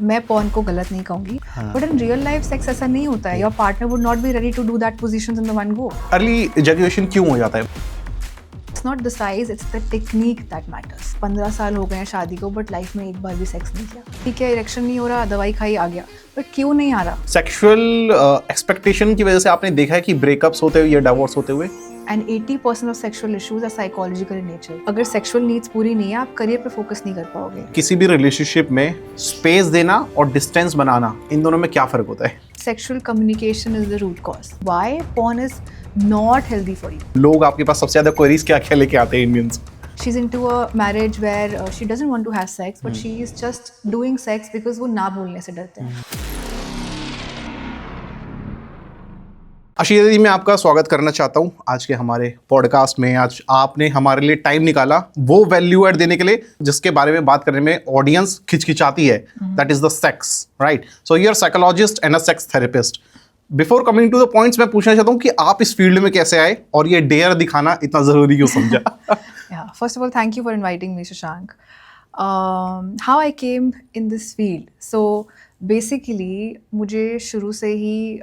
मैं पॉर्न को गलत नहीं कहूंगी, but in real life sex ऐसा नहीं होता है. Your partner would not be ready to do that positions in the one go. Early ejaculation क्यों हो जाता है? It's not the size, it's the technique that matters. 15 साल हो गए हैं शादी को, बट लाइफ में एक बार भी सेक्स नहीं किया. ठीक है, इरेक्शन नहीं हो रहा, दवाई खाई आ गया, बट क्यों नहीं आ रहा? सेक्सुअल एक्सपेक्टेशन की वजह से आपने देखा है कि ब्रेकअप्स होते हुए या डिवोर्स होते हुए? And 80% of sexual issues are psychological in nature. अगर सेक्सुअल नीड्स पूरी नहीं है, आप करियर पे फोकस नहीं कर पाओगे. किसी भी रिलेशनशिप में स्पेस देना और डिस्टेंस बनाना, इन दोनों में क्या फर्क होता है? Sexual communication is the root cause. Why porn is not healthy for you? लोग आपके पास सबसे ज्यादा क्वेरीज क्या क्या लेके आते हैं Indians? She's into a marriage where she doesn't want to have sex, but she is just doing sex because वो ना बोलने से डरते हैं. आशीष जी, मैं आपका स्वागत करना चाहता हूँ आज के हमारे पॉडकास्ट में. आज आपने हमारे लिए टाइम निकाला वो वैल्यू एड देने के लिए जिसके बारे में बात करने में ऑडियंस खिचखिचाती है. That is the sex, right? So you are psychologist and a sex therapist. Before coming to the points, मैं पूछना चाहता हूँ कि आप इस फील्ड में कैसे आए और ये डेयर दिखाना इतना जरूरी क्यों समझा? Yeah, first of all, thank you for inviting me, Shashank. How I came in this field. So basically मुझे शुरू से ही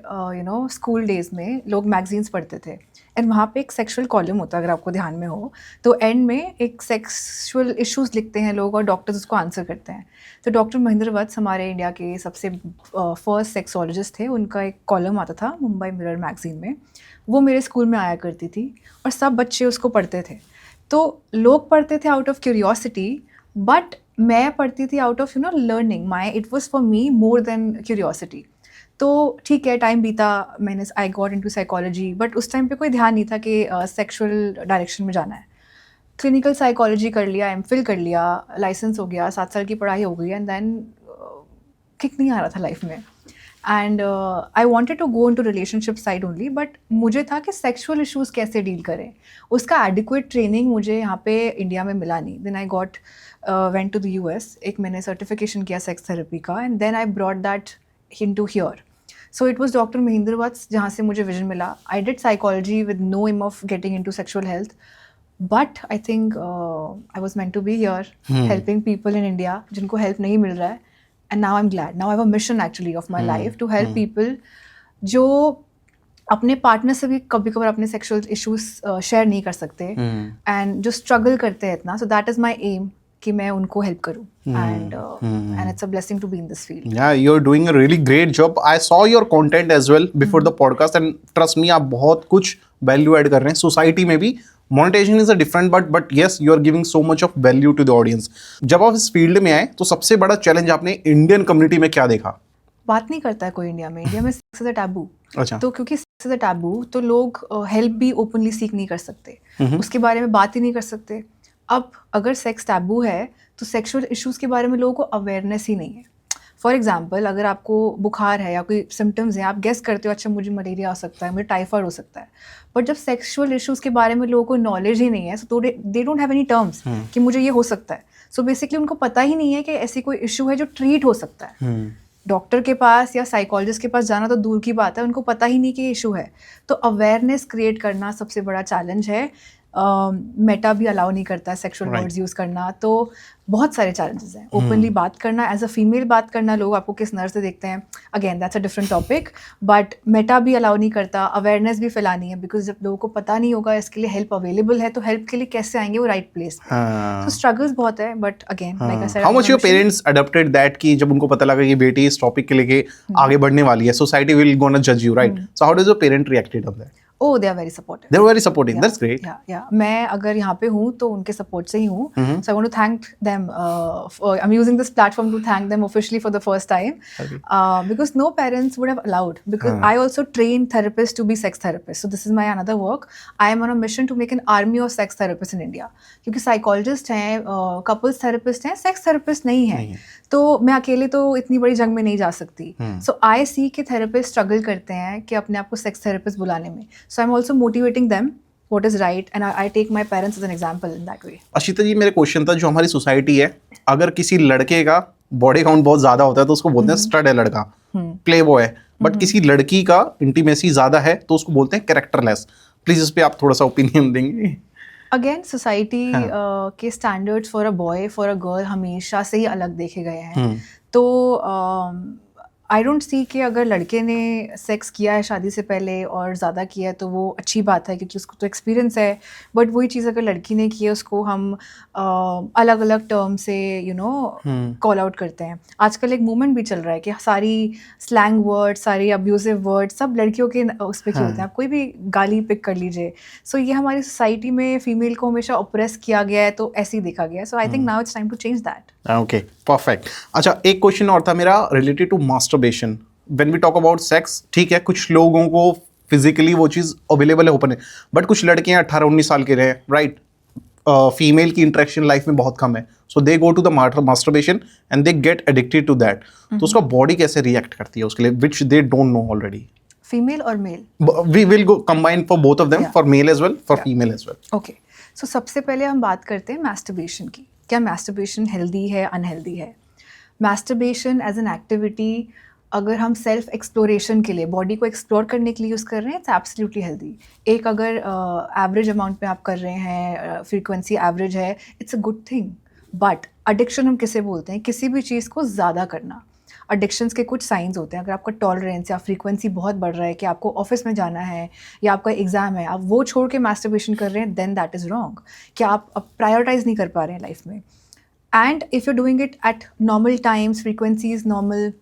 स्कूल डेज में लोग मैगजीन्स पढ़ते थे, एंड वहाँ पे एक सेक्सुअल कॉलम होता है, अगर आपको ध्यान में हो तो एंड में एक सेक्सुअल इश्यूज लिखते हैं लोग और डॉक्टर्स उसको आंसर करते हैं. तो डॉक्टर महेंद्र वत्स हमारे इंडिया के सबसे फर्स्ट सेक्सोलॉजिस्ट थे. उनका एक कॉलम आता था मुंबई मिरर मैगजीन में, वो मेरे स्कूल में आया करती थी और सब बच्चे उसको पढ़ते थे. तो लोग पढ़ते थे आउट ऑफ क्यूरियोसिटी, बट मैं पढ़ती थी out of learning. It was for me more than curiosity. तो ठीक है, टाइम बीता, मैंने I got into psychology, but उस टाइम पे कोई ध्यान नहीं था कि सेक्सुअल डायरेक्शन में जाना है. क्लिनिकल साइकोलॉजी कर लिया, एमफिल कर लिया, लाइसेंस हो गया, 7 साल की पढ़ाई हो गई, एंड देन किक नहीं आ रहा था लाइफ में. And I wanted to go in to relationship side only, but मुझे था कि सेक्सुअल इशूज़ कैसे डील करें, उसका एडिक्वेट ट्रेनिंग मुझे यहाँ पे इंडिया में मिला नहीं. Then I got went to the US. एक मैंने सर्टिफिकेशन किया सेक्स थेरेपी का, and then I brought that into here. So it was doctor Mahendra Vats जहाँ से मुझे विजन मिला. I did psychology with no aim of getting into sexual health, but I think I was meant to be here helping people in India जिनको help नहीं मिल रहा है. And now I'm glad. Now I have a mission actually of my life to help people जो अपने partner से भी कभी कभार अपने सेक्सुअल इश्यूज शेयर नहीं कर सकते, एंड जो स्ट्रगल करते हैं इतना. So that is my aim कि मैं उनको हेल्प करूं, and it's a blessing to be in this field. Yeah, you're doing a really great job. I saw your content as well before the podcast, and trust me, आप बहुत कुछ value add कर रहे हैं society में भी. Monetisation is a different, but yes, you are giving so much of value to the audience. जब आप इस फील्ड में आए तो सबसे बड़ा चैलेंज आपने इंडियन कम्युनिटी में क्या देखा? बात नहीं करता है कोई इंडिया में. इंडिया में सेक्स इज अ टैबू. अच्छा. तो क्योंकि सेक्स इज अ टैबू, तो लोग हेल्प भी ओपनली सीख नहीं कर सकते, उसके बारे में बात ही नहीं कर सकते. अब अगर सेक्स टैबू है तो सेक्सुअल इश्यूज़ के बारे में लोगों को अवेयरनेस ही नहीं है. फॉर एग्जाम्पल, अगर आपको बुखार है या कोई सिम्टम्स हैं, आप गेस करते हो अच्छा मुझे मलेरिया हो सकता है, मुझे टाइफाइड हो सकता है, बट जब सेक्सुअल इश्यूज़ के बारे में लोगों को नॉलेज ही नहीं है, so they don't have any terms कि मुझे ये हो सकता है. सो बेसिकली उनको पता ही नहीं है कि ऐसी कोई इशू है जो ट्रीट हो सकता है. डॉक्टर के पास या साइकोलॉजिस्ट के पास जाना तो दूर की बात है, उनको पता ही नहीं कि ये इशू है. तो अवेयरनेस क्रिएट करना सबसे बड़ा चैलेंज है. मेटा भी अलाउ नहीं करता है सेक्सुअल वर्ड्स यूज़ करना. तो बहुत सारे चैलेंजेस हैं. ओपनली बात करना, एज अ फीमेल बात करना, लोग आपको किस नज़र से देखते हैं, again that's a different topic, but Meta भी अलाउ नहीं करता. अवेयरनेस भी फैलानी है, बिकॉज जब लोगों को पता नहीं होगा इसके लिए हेल्प अवेलेबल है, तो हेल्प के लिए कैसे आएंगे वो राइट प्लेस पे. तो स्ट्रगल्स बहुत है, but again like I said, how much your parents adopted that कि जब उनको पता लगा कि बेटी इस टॉपिक के लेके आगे बढ़ने वाली है, सोसाइटी विल गोना जज you, right? So how does your parent reacted on that? Oh, they are very supportive. They were very supportive. That's great. Yeah. मैं अगर यहाँ पे हूँ तो उनके सपोर्ट से ही हूँ. So I want to thank them. I'm using this platform to thank them officially for the first time. Okay. Because no parents would have allowed. Because I also train therapists to be sex therapists. So this is my another work. I am on a mission to make an army of sex therapists in India. क्योंकि psychologist हैं, couples therapist हैं, sex therapist नहीं हैं. तो मैं अकेले तो इतनी बड़ी जंग में नहीं जा सकती. सो आई सी के थेरेपिस्ट स्ट्रगल करते हैं कि अपने आप को सेक्स थेरेपिस्ट बुलाने में. So I am also motivating them what is right, and I take my parents as an example in that way. Ashita ji, मेरे क्वेश्चन था, जो हमारी सोसाइटी है, अगर किसी लड़के का बॉडी काउंट बहुत ज्यादा होता है तो उसको बोलते हैं स्टड है लड़का, प्ले बॉय है, बट किसी लड़की का इंटीमेसी ज्यादा है तो उसको बोलते हैं कैरेक्टरलेस. प्लीज इस पे आप थोड़ा सा ओपिनियन देंगे? अगेन सोसाइटी हाँ। के standards for a boy for a girl हमेशा से ही अलग देखे गए हैं. हम्म, तो आई डोंट सी कि अगर लड़के ने सेक्स किया है शादी से पहले और ज़्यादा किया है तो वो अच्छी बात है क्योंकि उसको तो एक्सपीरियंस है. बट वही चीज़ अगर लड़की ने की है उसको हम अलग अलग टर्म से हम्म, कॉल आउट करते हैं. आजकल एक मूवमेंट भी चल रहा है कि सारी स्लैंग वर्ड, सारी अब्यूजिव वर्ड सब लड़कियों के उस पे हाँ. होते हैं. आप कोई भी गाली पिक कर लीजिए. सो ये हमारी सोसाइटी में फीमेल को हमेशा ऑप्रेस किया गया है तो ऐसे ही देखा गया है. So I think now it's time to change that. Okay, perfect. अच्छा, एक क्वेश्चन और था मेरा related to masturbation. When we talk about sex, ठीक है, कुछ लोगों को फिजिकली वो चीज़ अवेलेबल है, ओपन है, बट कुछ लड़कियां 18-19 साल के रहे, राइट, फीमेल की इंटरेक्शन लाइफ में बहुत कम है, so they go to the masturbation and they get addicted to that. तो उसका बॉडी कैसे रिएक्ट करती है उसके लिए, which they don't know already. Female और male. We will go combine for both of them, Yeah. For male as well, for Yeah. Female as well. Okay. So सबसे पहले हम बात करते हैं मैस्टरबेशन की. क्या मैस्टरबेशन हेल्दी है, अनहेल्दी है? मैस्टरबेशन एज एन एक्टिविटी अगर हम सेल्फ एक्सप्लोरेशन के लिए, बॉडी को एक्सप्लोर करने के लिए यूज़ कर रहे हैं, इट्स एब्सोल्युटली हेल्दी. एक अगर एवरेज अमाउंट में आप कर रहे हैं, फ्रीक्वेंसी एवरेज है, it's a good thing. But addiction हम किसे बोलते हैं? किसी भी चीज़ को ज़्यादा करना. एडिक्शंस के कुछ साइंस होते हैं. अगर आपका टॉलरेंस या फ्रीक्वेंसी बहुत बढ़ रहा है कि आपको ऑफिस में जाना है या आपका एग्जाम है, आप वो छोड़ के मैस्टरबेशन कर रहे हैं, देन दैट इज़ रॉन्ग. कि आप अब प्रायोरिटाइज नहीं कर पा रहे हैं लाइफ में. And if you doing it at normal times, frequencies normal,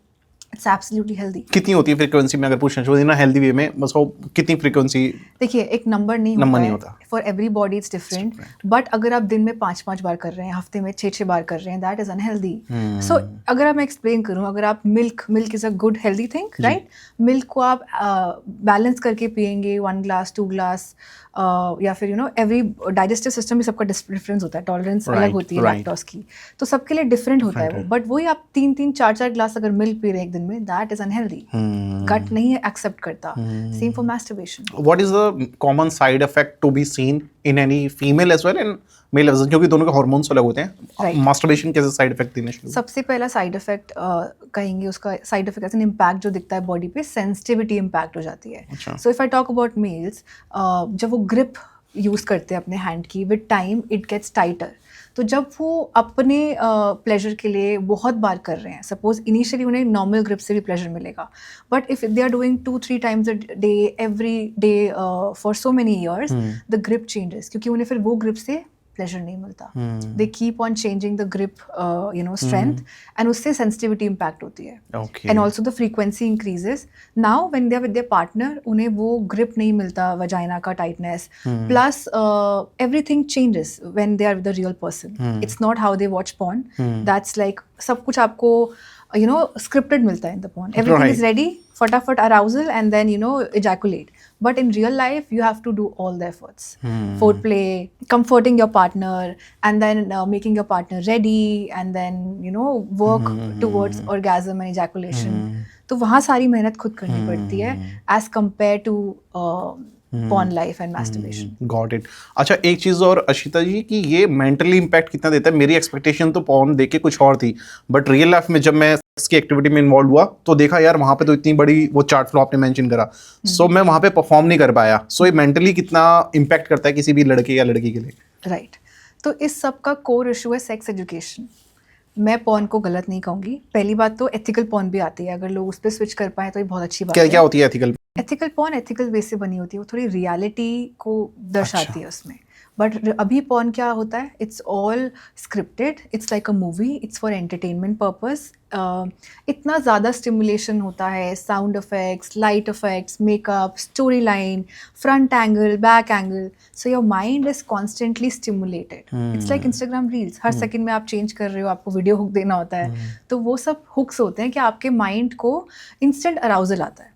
it's absolutely healthy. कितनी होती है फ्रीक्वेंसी में, अगर पूछना चाहिए ना हेल्दी वे में, बस वो कितनी फ्रीक्वेंसी? देखिए, एक नंबर नहीं होता. For every body it's different. But अगर आप दिन में 5-5 बार कर रहे हैं, हफ्ते में 6-6 बार कर रहे हैं, दैट इज़ अनहेल्दी. सो अगर आप मैं एक्सप्लेन करूँ, अगर आप milk is a good healthy thing, right? Milk को आप बैलेंस करके पियेंगे, 1 ग्लास 2 ग्लास, या फिर एवरी डाइजेस्टिव सिस्टम भी सबका डिफरेंस होता है, टॉलरेंस अलग होती है लैक्टोज की, तो सबके लिए डिफरेंट होता है वो. बट वही आप 3-3 4-4 ग्लास अगर मिल्क पी रहे हैं एक दिन में, दैट इज़ अनहेल्दी. गट नहीं एक्सेप्ट करता. Same for masturbation. What is the common side effect to be seen in any female as well and male as well, क्योंकि दोनों के हार्मोन्स अलग होते हैं. Right. मास्टरबेशन कैसे साइड इफेक्ट देने शुरू? सबसे पहला साइड इफेक्ट कहेंगे, उसका side effect as an impact जो दिखता है बॉडी पे, सेंसिटिविटी इम्पैक्ट हो जाती है. अच्छा. So if I talk about males, जब वो ग्रिप यूज़ करते हैं अपने हैंड की, with time it gets tighter. तो जब वो अपने प्लेजर के लिए बहुत बार कर रहे हैं, सपोज इनिशियली उन्हें नॉर्मल ग्रिप से भी प्लेजर मिलेगा, but if they are doing 2-3 times a day, every day, for so many years, the grip changes, क्योंकि उन्हें फिर वो ग्रिप से प्लेजर नहीं मिलता. They keep on changing the grip strength, and उससे सेंसिटिविटी इम्पैक्ट होती है. Okay. And also the frequency increases. Now when they are with their partner, उन्हें वो ग्रिप नहीं मिलता, वजाइना का tightness, plus everything changes when they are with the real person. It's not how they watch porn. That's like सब कुछ आपको scripted मिलता है in the porn. Everything is ready, फटाफट arousal and then ejaculate. But in real life, you have to do all the efforts. Foreplay, comforting your partner, and then making your partner ready, and then work towards orgasm and ejaculation. तो वहाँ सारी मेहनत खुद करनी पड़ती है as compared to porn life and masturbation. Got it. अच्छा, एक चीज़ और अशिता जी, कि ये मेंटली इम्पैक्ट कितना देता है? मेरी एक्सपेक्टेशन तो पॉर्न देख के कुछ और थी, बट रियल लाइफ में जब मैं इसकी एक्टिविटी में इन्वॉल्व हुआ तो देखा यार वहाँ पे तो इतनी बड़ी वो चार्ट फ्लो आपने मेंशन करा, सो मैं वहाँ पे परफॉर्म नहीं कर पाया. सो ये मेंटली कितना इम्पैक्ट करता है किसी भी लड़के या लड़की के लिए? राइट. तो इस सब का कोर इशू है सेक्स एजुकेशन. मैं पॉर्न को गलत नहीं कहूँगी. पहली बात तो एथिकल पॉर्न भी आती है, अगर लोग उस पर स्विच कर पाए तो ये बहुत अच्छी बात है. क्या होती है एथिकल? एथिकल पॉर्न एथिकल वे से बनी होती है, वो थोड़ी रियलिटी को दर्शाती है उसमें. बट अभी पॉर्न क्या होता है? It's all scripted, it's like a movie, it's for entertainment purpose. इतना ज़्यादा स्टिमुलेशन होता है, sound effects, light effects, makeup, story line, front angle, back angle. So your mind is constantly stimulated. It's like Instagram reels, her second में आप change कर रहे हो, आपको वीडियो हुक देना होता है. तो वो सब हुक्स होते हैं कि आपके माइंड को इंस्टेंट अराउजल आता है.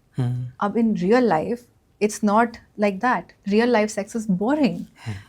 अब इन real life it's not like that. Real life sex is boring.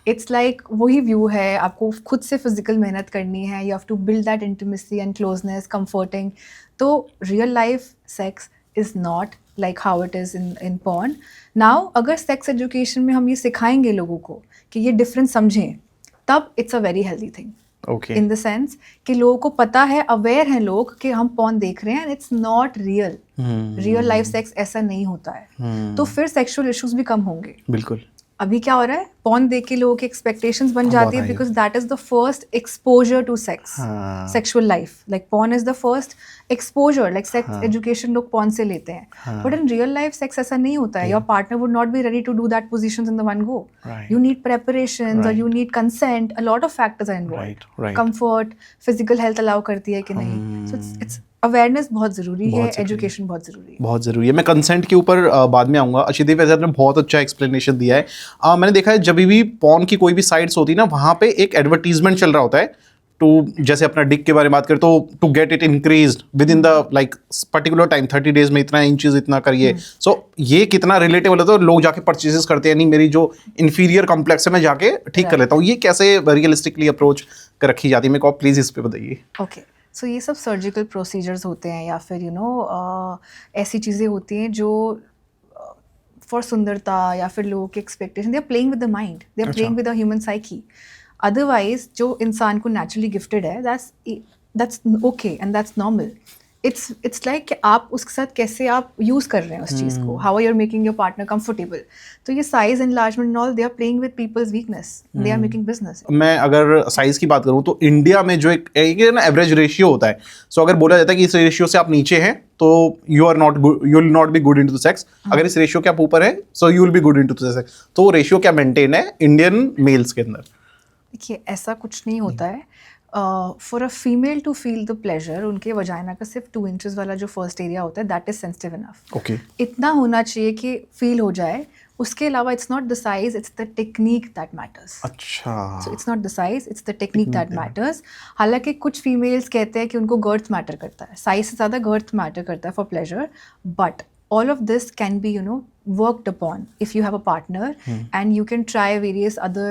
It's like वही व्यू है, आपको खुद से फिजिकल मेहनत करनी है. You have to build that intimacy and closeness, comforting. तो real life sex is not like how it is in porn. Now अगर sex education में हम ये सिखाएंगे लोगों को कि ये difference समझें, तब it's a very healthy thing. Okay. In the sense कि लोगों को पता है, अवेयर हैं लोग कि हम पॉर्न देख रहे हैं and it's not real. Real life sex ऐसा नहीं होता है. तो फिर सेक्सुअल इश्यूज भी कम होंगे. बिल्कुल. अभी क्या हो रहा है, पॉर्न देख के लोगों की एक्सपेक्टेशंस बन बहुत जाती है high है। Because that is the first exposure to sex, हाँ। Sexual life. Like porn is the first exposure, like sex हाँ। एजुकेशन लोग पॉर्न से लेते हैं. हाँ। But in real life sex ऐसा नहीं होता है. Your partner would not be ready to do that positions in the one go. Right. You need preparations or you Right. need consent. A lot of factors are involved. Right. Comfort, physical health allow करती है कि नहीं. So it's awareness बहुत ज़रूरी है, बहुत ज़रूरी है। education बहुत ज़रूरी है. बहुत ज़रूरी है. मैं कंसेंट के ऊपर बाद में आऊँगा. अशिति, वैसे आपने बहुत अच्छा एक्सप्लेनेशन दिया है. मैंने देखा है जब भी पॉर्न की कोई भी साइट्स होती है ना, वहाँ पे एक एडवर्टीजमेंट चल रहा होता है टू, जैसे अपना डिक के बारे में बात करें तो to get it increase with in the like particular time 30 days में इतना इंचेस इतना करिए. सो ये कितना रिलेटेबल है, तो लोग जाके परचेजेस करते हैं. नहीं, मेरी जो इन्फीरियर कॉम्प्लेक्स है मैं जाके ठीक कर लेता हूँ. ये कैसे रियलिस्टिकली अप्रोच कर रखी जाती है, मेरे को आप प्लीज़ इस पे बताइए. ओके, सो ये सब सर्जिकल प्रोसीजर्स होते हैं या फिर ऐसी चीज़ें होती हैं जो फॉर सुंदरता या फिर लोगों की expectation, they are playing with the mind, they are playing with the human psyche. Otherwise जो इंसान को नेचुरली गिफ्टेड है, that's okay and that's normal. It's like आप उसके साथ कैसे आप यूज़ कर रहे हैं उस चीज़ को, how are making your partner comfortable. तो ये size enlargement and all, they are playing with people's weakness, they are making business. मैं अगर साइज की बात करूं तो इंडिया में जो एक ना एवरेज रेशियो होता है. सो अगर बोला जाता है कि इस रेशियो से आप नीचे हैं तो you will not be good into the sex. अगर इस रेशियो के आप ऊपर है so you will be good into the sex. तो वो रेशियो क्या मेंटेन है इंडियन मेल्स के अंदर? देखिए, ऐसा कुछ नहीं होता है. For a female to feel the pleasure, उनके वजाइना का सिर्फ 2 इंचेस वाला जो फर्स्ट एरिया होता है, that is sensitive enough. Okay. इतना होना चाहिए कि फील हो जाए. उसके अलावा it's not the size, it's the technique that matters. अच्छा. So it's not the size, it's the technique that matters. हालांकि कुछ फीमेल्स कहते हैं कि उनको गर्थ मैटर करता है, साइज से ज़्यादा गर्थ मैटर करता है for pleasure. But all of this can be worked upon if you have a partner and you can try various other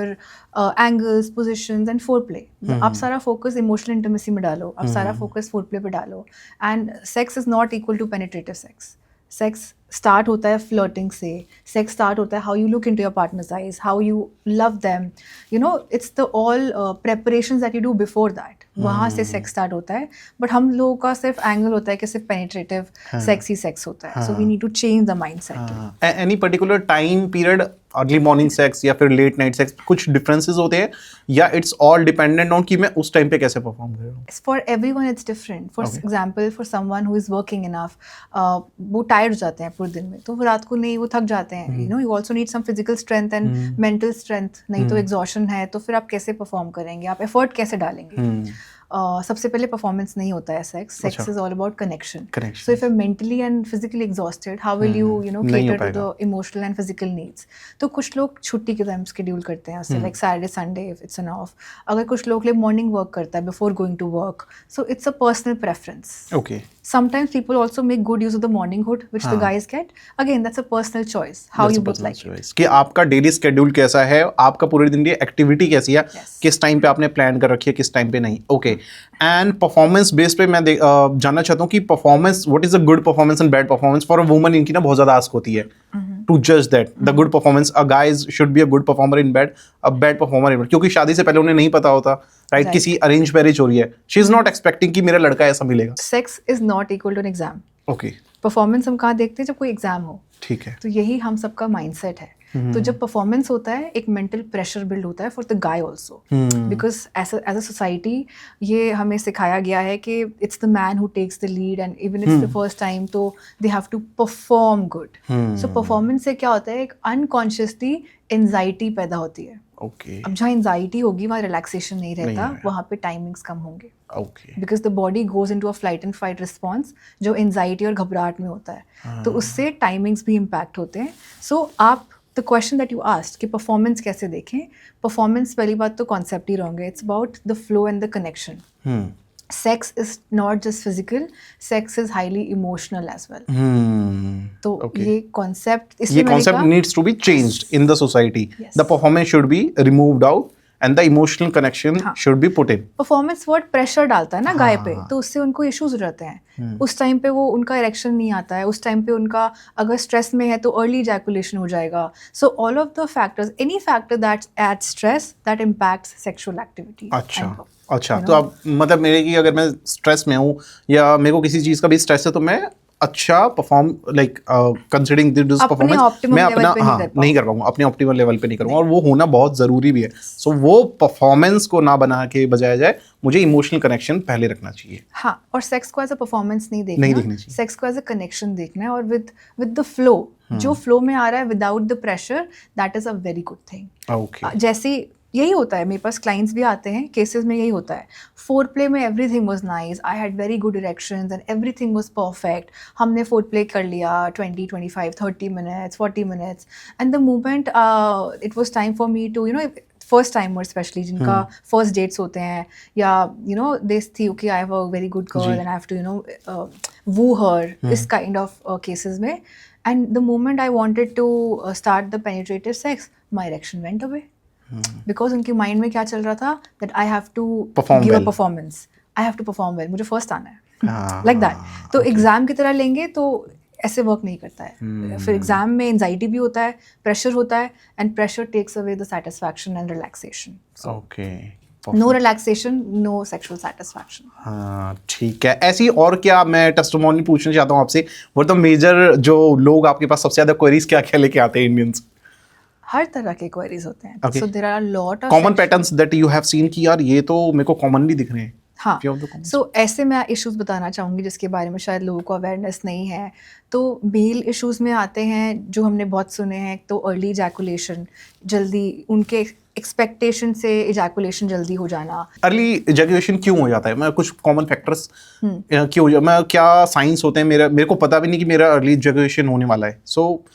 angles, positions and foreplay. आप सारा focus emotional intimacy में डालो, आप सारा focus foreplay पे डालो. And sex is not equal to penetrative sex. Sex start होता है flirting से, sex start होता है how you look into your partner's eyes, how you love them. It's the all preparations that you do before that. वहाँ से sex start होता है. But हम लोगों का सिर्फ एंगल होता है कि सिर्फ पेनिट्रेटिव सेक्स ही सेक्स होता है. So we need to change the mindset. Any particular time period, early morning sex या फिर लेट नाइट सेक्स, कुछ डिफरेंसेस होते हैं या इट्स ऑल डिपेंडेंट ऑन कि मैं उस टाइम पे कैसे परफॉर्म कर रहा हूँ? For everyone it's different. For example, for someone who is working enough, वो टायर्ड हो जाते हैं पूरे दिन में, तो वो रात को नहीं, वो थक जाते हैं. You also need some physical strength and mental strength. नहीं तो एग्जॉशन है, तो फिर आप कैसे परफॉर्म करेंगे, आप एफर्ट कैसे डालेंगे? सबसे पहले परफॉर्मेंस नहीं होता है sex. Sex is all about connection. So if you are mentally and physically exhausted, how will you cater to the emotional and physical needs? तो कुछ लोग छुट्टी के टाइम शेड्यूल करते हैं उससे, like Saturday Sunday if it's an off. अगर कुछ लोग मॉर्निंग वर्क करता है before going to work, so it's a personal preference. Okay. Sometimes people also make good use of the morninghood which the guys get. Again, that's a personal choice, how you both like it. कि आपका daily schedule कैसा है, आपका पूरे दिन की activity कैसी है, किस टाइम पे आपने प्लान कर रखी है, किस टाइम पे नहीं. ओके. एंड परफॉर्मेंस बेस पे मैं जानना चाहता हूँ कि performance, what is a good performance and bad performance for a woman? इनकी ना बहुत ज़्यादा आस्क होती है टू जज that the good performance. A guys should be a good performer in bad, a bad performer in bad, क्योंकि शादी से पहले उन्हें नहीं पता होता, राइट? किसी अरेंज मैरिज हो रही है, शी इज नॉट एक्सपेक्टिंग कि मेरा लड़का ऐसा मिलेगा. Sex is not equal to an exam. Okay. Performance हम कहाँ देखते हैं? जब कोई एग्जाम हो. ठीक है. तो यही हम सबका माइंडसेट है. तो जब परफॉर्मेंस होता है, एक मेंटल प्रेशर बिल्ड होता है for the guy also, because as a society ये हमें सिखाया गया है कि it's the man who takes the lead and even it's the first time, तो they have to perform good. So performance से क्या होता है, एक अनकॉन्शियसली एंजाइटी पैदा होती है. ओके. अब जहाँ एंजाइटी होगी वहाँ रिलैक्सेशन नहीं रहता, वहाँ पे टाइमिंग्स कम होंगे. Okay. Because the body goes into a flight and fight response जो एंजाइटी और घबराहट में होता है. तो उससे टाइमिंग्स भी इम्पैक्ट होते हैं. सो आप the question that you asked कि परफॉर्मेंस कैसे देखें, परफॉर्मेंस पहली बात तो कॉन्सेप्ट ही रॉन्ग है. It's about the flow and the connection. Sex is not just physical, sex is highly emotional as well. तो ये concept needs to be changed in the society. Yes. The performance should be removed out and the emotional connection should be put in. Performance बहुत pressure डालता है ना गाय पे, तो उससे उनको issues रहते हैं. उस टाइम पे वो उनका erection नहीं आता है, उस टाइम पे उनका अगर stress में है तो early ejaculation हो जाएगा. So all of the factors, any factor that adds stress that impacts sexual activity. अच्छा. तो अब मतलब मेरे की अगर मैं स्ट्रेस में हूँ या मेरे को किसी चीज़ का भी स्ट्रेस है तो मैं अच्छा परफॉर्म लाइक कंसिडरिंग दिस अपने परफॉर्मेंस optimum मैं level अपना पे नहीं हाँ कर नहीं कर पाऊंगा, अपने ऑप्टिमल लेवल पे नहीं करूंगा, और वो होना बहुत ज़रूरी भी है। सो वो परफॉर्मेंस को ना बना के बजाया जाए, मुझे इमोशनल कनेक्शन पहले रखना चाहिए, हाँ, और सेक्स को एज अ परफॉर्मेंस नहीं नहीं देखना, देखनी चाहिए। सेक्स को एज अ कनेक्शन देखना है, और विद द फ्लो, जो फ्लो में आ रहा है without the pressure, that is a very good thing. Okay जैसे यही होता है, मेरे पास क्लाइंट्स भी आते हैं, केसेस में यही होता है, फोर प्ले में everything was nice, I had very good erections and everything was perfect, हमने फोर प्ले कर लिया 20 25 30 minutes 40 minutes, and the moment it was time for me to first timer specially जिनका first dates होते हैं, या they थी okay I have a very good girl and I have to woo her, इस kind of cases में, and the moment I wanted to start the penetrative sex, my erection went away, because उनके mind में क्या चल रहा था, that I have to Perform give a well. Performance, I have to perform well, मुझे first आना है, हाँ, लाइक दैट। तो एग्जाम की तरह लेंगे तो ऐसे वर्क नहीं करता है। फिर एग्जाम में एंजाइटी भी होता है, प्रेशर होता है, and pressure takes away the satisfaction and relaxation. Okay no relaxation, no sexual satisfaction. हाँ ठीक है। ऐसी और क्या, मैं टेस्टिमोनी पूछना चाहता हूँ आपसे, वो तो मेजर जो लोग आपके पास सबसे ज़्यादा क्वेरीज क्या क्या लेके आते हैं इंडियंस? हर तरह के क्वेरीज होते हैं, Okay. So there are lot of common patterns that you have seen कि यार ये तो मेरे को कॉमनली दिख रहे हैं। हाँ, Few of the common- सो ऐसे मैं इश्यूज बताना चाहूँगी जिसके बारे में शायद लोगों को अवेयरनेस नहीं है। तो मेल इश्यूज में आते हैं जो हमने बहुत सुने हैं, तो अर्ली इजैकुलेशन, जल्दी उनके एक्सपेक्टेशन से इजैकुलेशन जल्दी हो जाना। अर्ली इजैकुलेशन क्यों हो जाता है? मैं कुछ कॉमन फैक्टर्स क्यों हो जाता, मैं क्या साइंस होते हैं, मेरे को पता भी नहीं कि मेरा अर्ली इजैकुलेशन होने वाला है। सो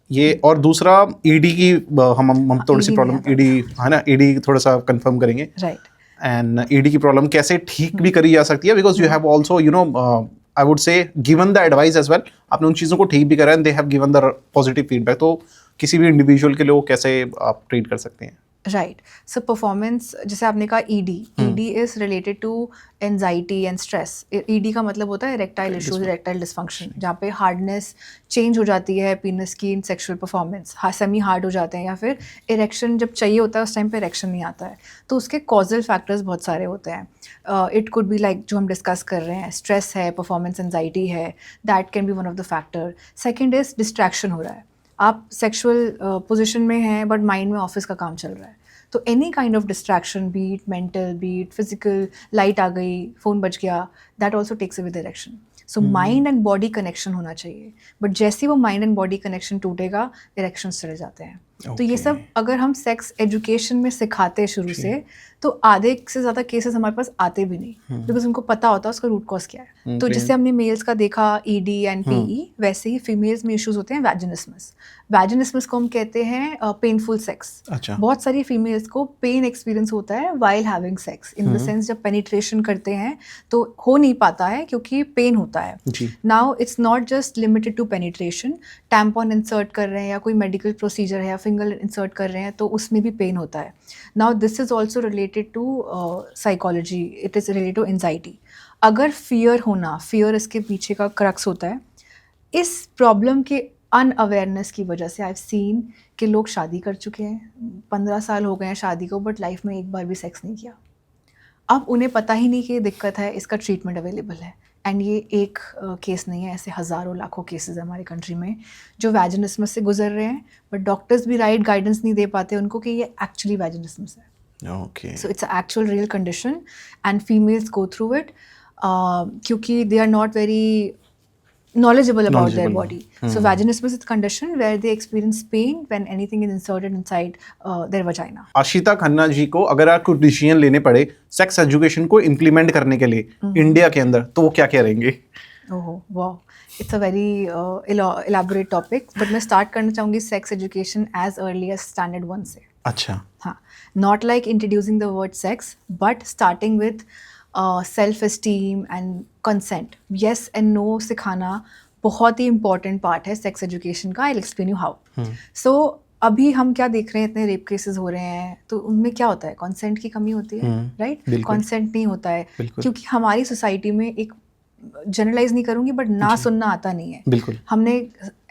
ये, और दूसरा ईडी की हम थोड़ी सी ED प्रॉब्लम, नहीं ईडी है ना, ईडी थोड़ा सा कंफर्म करेंगे। राइट। एंड ईडी की प्रॉब्लम कैसे ठीक भी करी जा सकती है, because you have also I would say given the advice as well, आपने उन चीज़ों को ठीक भी करा है, they have given the positive feedback. तो किसी भी इंडिविजुअल के लिए वो कैसे आप ट्रीट कर सकते हैं? राइट, सो परफॉर्मेंस, जैसे आपने कहा ED is related to anxiety and stress. ED का मतलब होता है इरेक्टाइल इश्यूज, इरेक्टाइल डिसफंक्शन, जहाँ पे हार्डनेस चेंज हो जाती है पीनस की in sexual performance, semi hard हो जाते हैं, या फिर इरेक्शन जब चाहिए होता है उस टाइम पे इरेक्शन नहीं आता है। तो उसके कॉजल फैक्टर्स बहुत सारे होते हैं। इट कुड बी लाइक जो हम डिस्कस कर रहे हैं, स्ट्रेस है, परफॉर्मेंस एंजाइटी है, that can be one of the factor. Second is distraction हो रहा है, आप सेक्सुअल पोजीशन में हैं बट माइंड में ऑफिस का काम चल रहा है, तो any kind of distraction, be it mental, be it physical, light आ गई, फ़ोन बज गया, that also takes away the erection. So mind and body connection होना चाहिए, बट जैसे ही वो माइंड एंड बॉडी कनेक्शन टूटेगा, इरेक्शंस चले जाते हैं। तो ये सब अगर हम सेक्स एजुकेशन में सिखाते शुरू से, तो आधे से ज़्यादा केसेस हमारे पास आते भी नहीं, बिकॉज उनको पता होता है उसका रूट कॉज क्या है। तो जैसे हमने मेल्स का देखा ईडी एंड पीई, वैसे ही फीमेल्स में इश्यूज होते हैं वैजिनिस्मस। वैजिनिस्मस को हम कहते हैं पेनफुल सेक्स। अच्छा। बहुत सारी फीमेल्स को पेन एक्सपीरियंस होता है while having sex, in the sense जब पेनिट्रेशन करते हैं तो हो नहीं पाता है क्योंकि पेन होता है। Now it's not just limited to penetration, tampon insert कर रहे हैं या कोई मेडिकल प्रोसीजर है या फिंगर इंसर्ट कर रहे हैं तो उसमें भी पेन होता है। Now this is also related to psychology, it is related to anxiety. अगर फियर होना, फियर इसके पीछे का क्रक्स होता है। इस प्रॉब्लम के अनअवेयरनेस की वजह से आई हैव सीन कि लोग शादी कर चुके हैं, 15 साल हो गए हैं शादी को, बट लाइफ में एक बार भी सेक्स नहीं किया। अब उन्हें पता ही नहीं कि ये दिक्कत है, इसका ट्रीटमेंट अवेलेबल है। एंड ये एक केस नहीं है, ऐसे हज़ारों लाखों केसेस है हमारे कंट्री में जो वैजिनिस्मस से गुजर रहे हैं, बट डॉक्टर्स भी राइट गाइडेंस नहीं दे पाते उनको कि ये एक्चुअली वैजिनिस्मस है। Okay. So it's an actual real condition and females go through it क्योंकि they are not very knowledgeable about their body. So vaginismus is a condition where they experience pain when anything is inserted inside their vagina. Ashita Khanna ji को अगर आपको decision लेने पड़े sex education को implement करने के लिए इंडिया के अंदर, तो वो क्या क्या रहेंगे? ओह वाह, it's a very elaborate topic, but मैं स्टार्ट करना चाहूँगी sex education as early as standard 1 से। अच्छा। हाँ, not like introducing the word sex, but starting with self-esteem and consent. Yes and no सिखाना बहुत ही important part है sex education का। I'll explain you how. So अभी हम क्या देख रहे हैं, इतने रेप केसेस हो रहे हैं, तो उनमें क्या होता है, कंसेंट की कमी होती है, राइट? कंसेंट नहीं होता है क्योंकि हमारी सोसाइटी में एक, जनरलाइज नहीं करूंगी, बट ना सुनना आता नहीं है। बिल्कुल। हमने,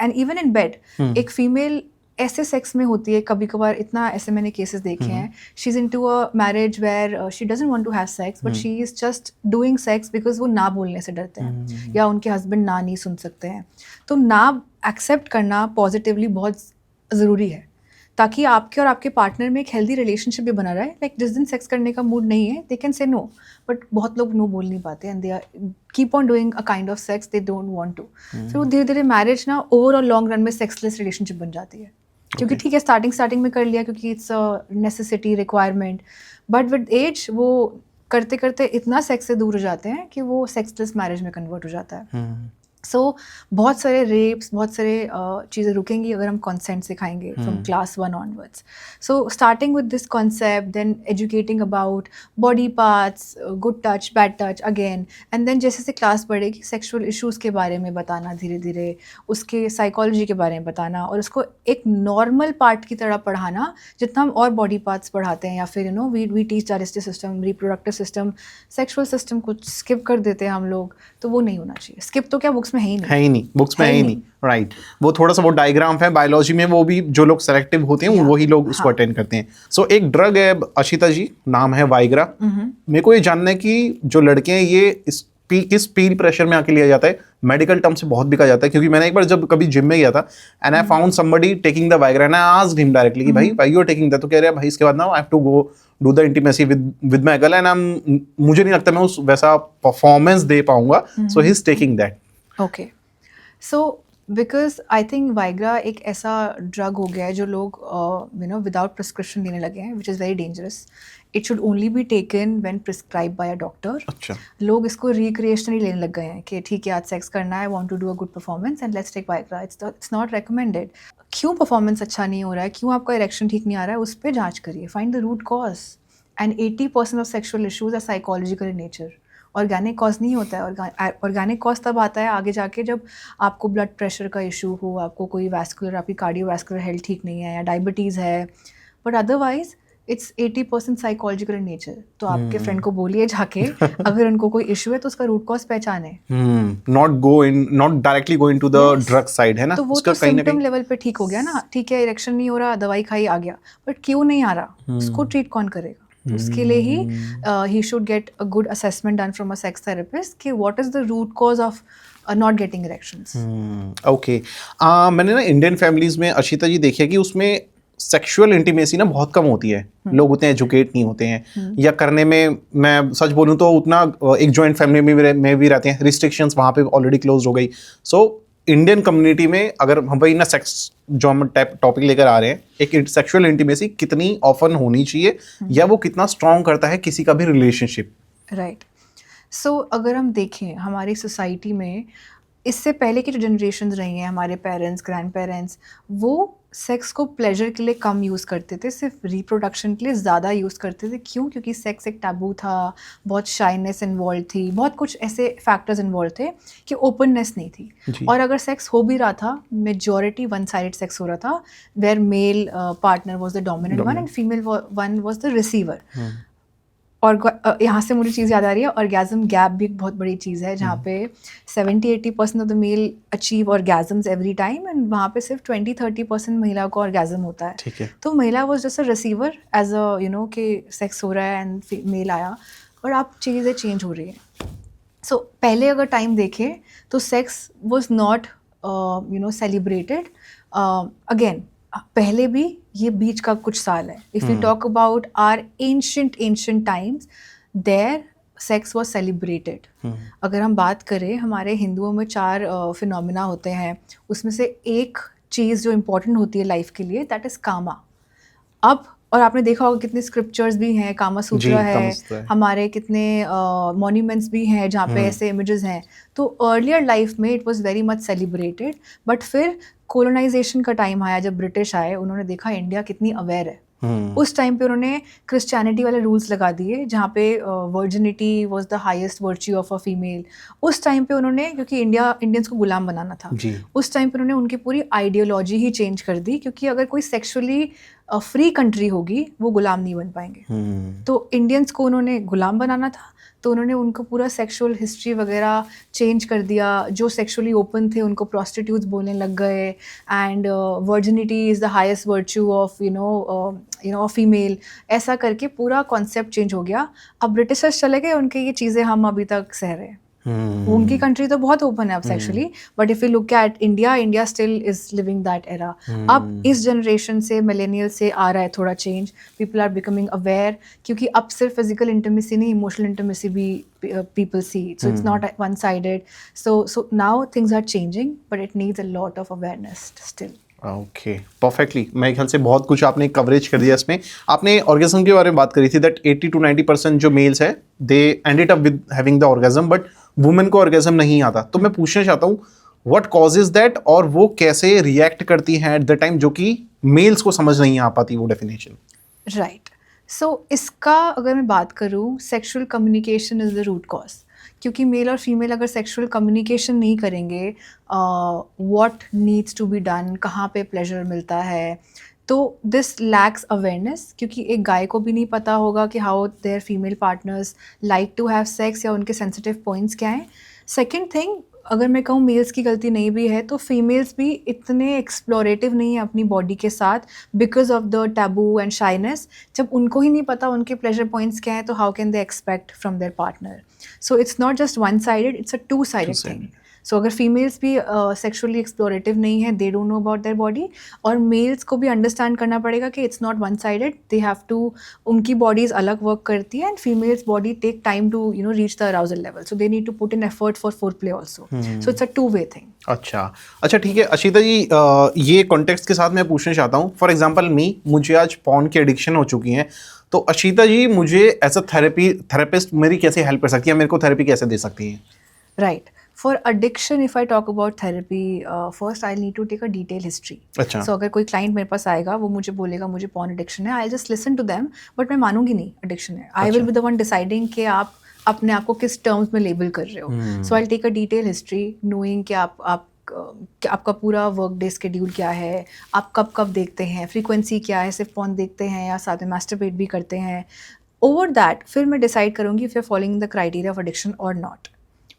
एंड इवन इन बेड, एक फीमेल ऐसे सेक्स में होती है कभी कभार, इतना ऐसे मैंने केसेस देखे हैं, she is into a marriage where she doesn't want to have sex but she is just doing sex because वो ना बोलने से डरते हैं या उनके हस्बैंड ना नहीं सुन सकते हैं। तो ना एक्सेप्ट करना पॉजिटिवली बहुत ज़रूरी है ताकि आपके और आपके पार्टनर में एक हेल्दी रिलेशनशिप भी बना रहे। लाइक जिस दिन सेक्स करने का मूड नहीं है they can say no, but बहुत लोग नो बोल नहीं पाते and they are keep on doing a kind of sex they don't want to. फिर वो धीरे धीरे मैरिज ना ओवर और लॉन्ग रन में सेक्सलेस रिलेशनशिप बन जाती है, क्योंकि ठीक है स्टार्टिंग में कर लिया क्योंकि it's a necessity requirement, but with age वो करते करते इतना सेक्स से दूर हो जाते हैं कि वो सेक्सलेस मैरिज में कन्वर्ट हो जाता है। सो बहुत सारे रेप्स, बहुत सारे चीज़ें रुकेंगी अगर हम कॉन्सेंट सिखाएंगे from class 1 onwards. So starting with this concept, then educating about body parts, good touch, bad touch again, and then जैसे जैसे क्लास बढ़ेगी सेक्सुअल इश्यूज़ के बारे में बताना धीरे धीरे, उसके साइकोलॉजी के बारे में बताना और उसको एक नॉर्मल पार्ट की तरह पढ़ाना जितना हम और बॉडी पार्ट्स पढ़ाते हैं, या फिर you know we teach digestive system, reproductive system, sexual system कुछ स्किप कर देते हैं हम लोग, तो वो नहीं होना चाहिए। स्किप तो क्या बुक्स में है ही नहीं, बुक्स में है ही नहीं, राइट। वो थोड़ा सा वो डायग्राम है बायोलॉजी में, वो भी जो लोग सेलेक्टिव होते हैं वही लोग उसको अटेंड करते हैं। सो एक ड्रग है अशिता जी, नाम है वाइग्रा। मेरे को ये जानना है कि जो लड़के हैं ये किस पील प्रेशर में आके लिया जाता है? मेडिकल टर्म से बहुत बिका जाता है, क्योंकि मैंने एक बार जब कभी जिम में गया था and I found somebody taking the Viagra and I asked him directly कि भाई why you are taking that? तो कह रहे हैं भाई इसके बाद ना I have to go do the intimacy with my girl and मुझे नहीं लगता मैं उस वैसा परफॉर्मेंस दे पाऊंगा, so he is taking that. Okay, so because I think Viagra एक ऐसा ड्रग हो गया है जो लोग यू नो विदाउट प्रिस्क्रिप्शन लेने लगे हैं, which is very dangerous. It should only be taken when prescribe by a doctor. अच्छा, लोग इसको रिक्रिएशनली लेने लग गए हैं कि ठीक है आज सेक्स करना है, want to do a good performance and let's take Viagra. It's not recommended. क्यों परफॉर्मेंस अच्छा नहीं हो रहा है, क्यों आपका इरेक्शन ठीक नहीं आ रहा है, उस पर जांच करिए, find the root cause. And 80% of sexual issues are psychological in nature. Organic cause नहीं होता है। ऑर्गेनिक कॉज तब आता है आगे जाके जब आपको ब्लड प्रेशर का इशू हो, आपको कोई वैस्कुलर, आपकी कार्डियोवैस्कुलर हेल्थ ठीक नहीं है या डायबिटीज़ है, but otherwise it's 80% psychological in nature. तो आपके फ्रेंड को बोलिए जाके अगर उनको कोई इशू है तो उसका रूट कॉज पहचाने, not directly go into the drug side, है ना? तो वो तो सिम्टम लेवल पे ठीक हो गया ना, ठीक है इरेक्शन नहीं हो रहा, दवाई खाई आ गया, बट क्यों नहीं आ रहा उसको ट्रीट कौन करेगा? तो उसके लिए he should get a good assessment done from a sex therapist कि what is the root cause of not getting erections. Okay, मैंने ना इंडियन फैमिलीज में अशिता जी देखी है कि उसमें सेक्सुअल इंटीमेसी ना बहुत कम होती है। लोग उतने एजुकेट नहीं होते हैं या करने में, मैं सच बोलूं तो उतना, एक जॉइंट फैमिली में भी रहते हैं, रिस्ट्रिक्शंस वहाँ पे ऑलरेडी क्लोज हो गई। सो इंडियन कम्युनिटी में अगर हम भाई ना सेक्स जो हम टॉपिक लेकर आ रहे हैं, एक सेक्सुअल इंटीमेसी कितनी ऑफन होनी चाहिए या वो कितना स्ट्रॉन्ग करता है किसी का भी रिलेशनशिप? राइट, सो अगर हम देखें हमारी सोसाइटी में इससे पहले की जो जनरेशन रही हैं, हमारे पेरेंट्स, ग्रैंड पेरेंट्स, वो सेक्स को प्लेजर के लिए कम यूज़ करते थे, सिर्फ रिप्रोडक्शन के लिए ज़्यादा यूज़ करते थे। क्यों? क्योंकि सेक्स एक टैबू था, बहुत शाइनेस इन्वॉल्व थी, बहुत कुछ ऐसे फैक्टर्स इन्वॉल्व थे कि ओपननेस नहीं थी। और अगर सेक्स हो भी रहा था, मेजॉरिटी वन साइडेड सेक्स हो रहा था, where male partner was the dominant one and female one was the receiver. और यहाँ से मुझे चीज़ याद आ रही है, ऑर्गेज़म गैप भी एक बहुत बड़ी चीज़ है, जहाँ पे 70-80% of the male achieve orgasms every time and वहाँ पे सिर्फ 20-30% महिला को ऑर्गेज़म होता है। ठीक है। तो महिला was just a receiver as a you know कि सेक्स हो रहा है एंड मेल आया, और अब चीज़ें चेंज हो रही हैं। सो पहले अगर टाइम देखें तो sex was not you know celebrated. Again पहले भी, ये बीच का कुछ साल है, if you talk about our ancient times, there sex was celebrated. अगर हम बात करें, हमारे हिंदुओं में 4 फिनोमिना होते हैं, उसमें से एक चीज़ जो इम्पोर्टेंट होती है लाइफ के लिए, दैट इज़ कामा। अब और आपने देखा होगा कितने स्क्रिप्चर्स भी हैं, कामा सूत्रा है, हमारे कितने मॉन्यूमेंट्स भी हैं जहाँ पे ऐसे इमेजेस हैं। तो अर्लियर लाइफ में it was very much celebrated, but फिर कोलोनाइजेशन का टाइम आया, जब ब्रिटिश आए, उन्होंने देखा इंडिया कितनी अवेयर है। उस टाइम पे उन्होंने क्रिश्चियनिटी वाले रूल्स लगा दिए, जहाँ पे virginity was the highest virtue of a female. उस टाइम पे उन्होंने, क्योंकि इंडियंस को गुलाम बनाना था, उस टाइम पे उन्होंने उनकी पूरी आइडियोलॉजी ही चेंज कर दी, क्योंकि अगर कोई सेक्सुअली फ्री कंट्री होगी वो गुलाम नहीं बन पाएंगे। तो इंडियंस को उन्होंने गुलाम बनाना था, तो उन्होंने उनको पूरा सेक्सुअल हिस्ट्री वगैरह चेंज कर दिया, जो सेक्सुअली ओपन थे उनको प्रॉस्टिट्यूट्स बोलने लग गए, and virginity is the highest virtue of female, ऐसा करके पूरा कॉन्सेप्ट चेंज हो गया। अब ब्रिटिशर्स चले गए, उनके ये चीज़ें हम अभी तक सह रहे हैं। उनकी कंट्री तो बहुत ओपन है अब sexually, but if you look at India, India still is living that era. अब इस जनरेशन से, मिलेनियल से आ रहा है थोड़ा change, people are becoming aware, क्योंकि अब सिर्फ फिजिकल इंटीमेसी नहीं, इमोशनल इंटीमेसी भी people see, so it's not one sided, so now things are changing, but it needs a lot of awareness still. Okay, perfectly. मेरे ख्याल से बहुत कुछ आपने कवरेज कर दिया इसमें। आपने ऑर्गेजम के बारे में बात करी थी, दैट 80 to 90% जो मेल्स है they ended up with having the orgasm, but women को ऑर्गेजम नहीं आता। तो मैं पूछना चाहता हूँ व्हाट कॉजेज दैट, और वो कैसे रिएक्ट करती हैं एट द टाइम, जो कि मेल्स को समझ नहीं आ पाती वो डेफिनेशन। राइट, सो इसका अगर मैं बात करूँ, sexual communication is the root cause, क्योंकि मेल और फीमेल अगर सेक्सुअल कम्युनिकेशन नहीं करेंगे, what needs to be done, कहाँ पे प्लेजर मिलता है, तो दिस लैक्स अवेयरनेस, क्योंकि एक गाय को भी नहीं पता होगा कि how their female partners like to have sex, या उनके सेंसिटिव पॉइंट्स क्या हैं। सेकेंड थिंग, अगर मैं कहूँ मेल्स की गलती नहीं भी है, तो फीमेल्स भी इतने एक्सप्लोरेटिव नहीं है अपनी बॉडी के साथ, because of the taboo and shyness. जब उनको ही नहीं पता उनके प्लेजर पॉइंट्स क्या हैं, तो how can they expect from their partner. So it's not just one sided, it's a two sided thing. So अगर फीमेल्स भी सेक्सुअली एक्सप्लोरेटिव नहीं है, they don't know about their body, और मेल्स को भी अंडरस्टैंड करना पड़ेगा कि it's not one sided, they have to, उनकी बॉडीज अलग वर्क करती है, and females body take time to reach the arousal level, so they need to put in effort for foreplay also, so it's a two way thing. अच्छा ठीक है अशिता जी, ये context के साथ मैं पूछना चाहता हूँ, फॉर एग्जांपल मुझे आज पॉर्न की एडिक्शन हो चुकी है, तो अशिता जी मुझे एज अ थेरेपिस्ट मेरी कैसे हेल्प कर सकती है, मेरे को थेरेपी कैसे दे सकती है? Right, for addiction, if I talk about therapy, first I'll need to take a detailed history. अच्छा। So अगर कोई client मेरे पास आएगा, वो मुझे बोलेगा मुझे porn addiction है, I'll just listen to them, but मैं मानूंगी नहीं addiction है। I will be the one deciding कि आप अपने आप को किस terms में label कर रहे हो। So I'll take a detailed history, knowing कि आपका पूरा वर्क डे स्केड्यूल क्या है, आप कब कब देखते हैं, फ्रीक्वेंसी क्या है, सिर्फ porn देखते हैं या साथ में masturbate भी करते हैं। Over that, फिर मैं decide करूँगी if you're following the criteria of addiction or not,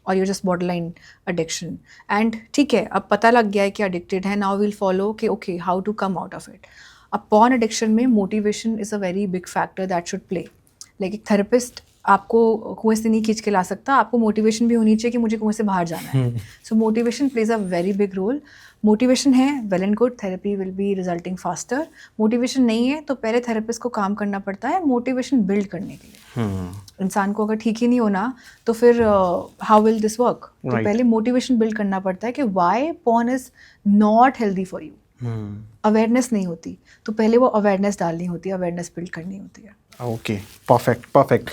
और you're just borderline addiction, and ठीक है, अब पता लग गया है कि addicted है, now we'll follow कि okay how to come out of it। अब porn addiction में motivation is a very big factor that should play, like एक therapist आपको कुएं से नहीं खींच के ला सकता, आपको मोटिवेशन भी होनी चाहिए कि मुझे कुएं से बाहर जाना है। So motivation plays a very big role. Motivation है, well and good, therapy will be resulting faster. Motivation नहीं है तो पहले थेरेपिस्ट को काम करना पड़ता है मोटिवेशन बिल्ड करने के लिए। इंसान को अगर ठीक ही नहीं होना तो फिर हाउ विल दिस वर्क? तो पहले मोटिवेशन बिल्ड करना पड़ता है कि why porn is not healthy for you. Awareness नहीं होती तो पहले वो अवेयरनेस डालनी होती है, अवेयरनेस बिल्ड करनी होती है। Okay, perfect.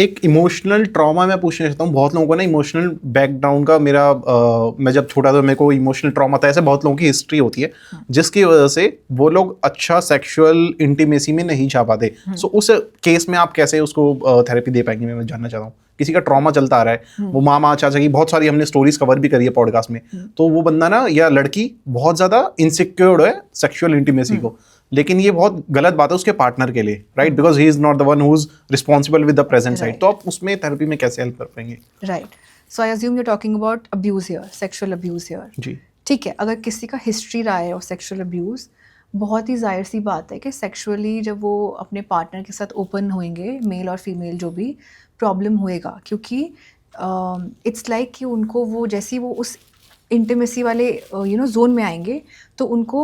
एक इमोशनल ट्रॉमा मैं पूछना चाहता हूँ। बहुत लोगों को ना इमोशनल बैकग्राउंड का मैं जब छोटा था मेरे को इमोशनल ट्रॉमा था, ऐसे बहुत लोगों की हिस्ट्री होती है जिसकी वजह से वो लोग अच्छा सेक्सुअल इंटीमेसी में नहीं जा पाते। सो उस केस में आप कैसे उसको थेरेपी दे पाएंगे, मैं जानना चाहता हूँ। किसी का ट्रॉमा चलता आ रहा है, वो मामा चाचा की बहुत सारी हमने स्टोरीज कवर भी करी है पॉडकास्ट में, तो वो बंदा ना या लड़की बहुत ज़्यादा इनसिक्योर्ड है सेक्सुअल इंटीमेसी को, लेकिन ये बहुत गलत बात है उसके पार्टनर के लिए, right? Because he is not the one who is responsible with the present side. तो आप उसमें थेरेपी में कैसे हेल्प कर पाएंगे? Right, so I assume you are talking about abuse here, sexual abuse here. जी, ठीक है, अगर किसी का हिस्ट्री रहा है और सेक्सुअल अब्यूज, बहुत ही जाहिर सी बात है कि सेक्सुअली जब वो अपने पार्टनर के साथ ओपन होंगे, मेल और फीमेल जो भी, प्रॉब्लम होएगा, क्योंकि इट्स लाइक कि उनको वो जैसी वो उस इंटीमेसी वाले जोन में आएंगे तो उनको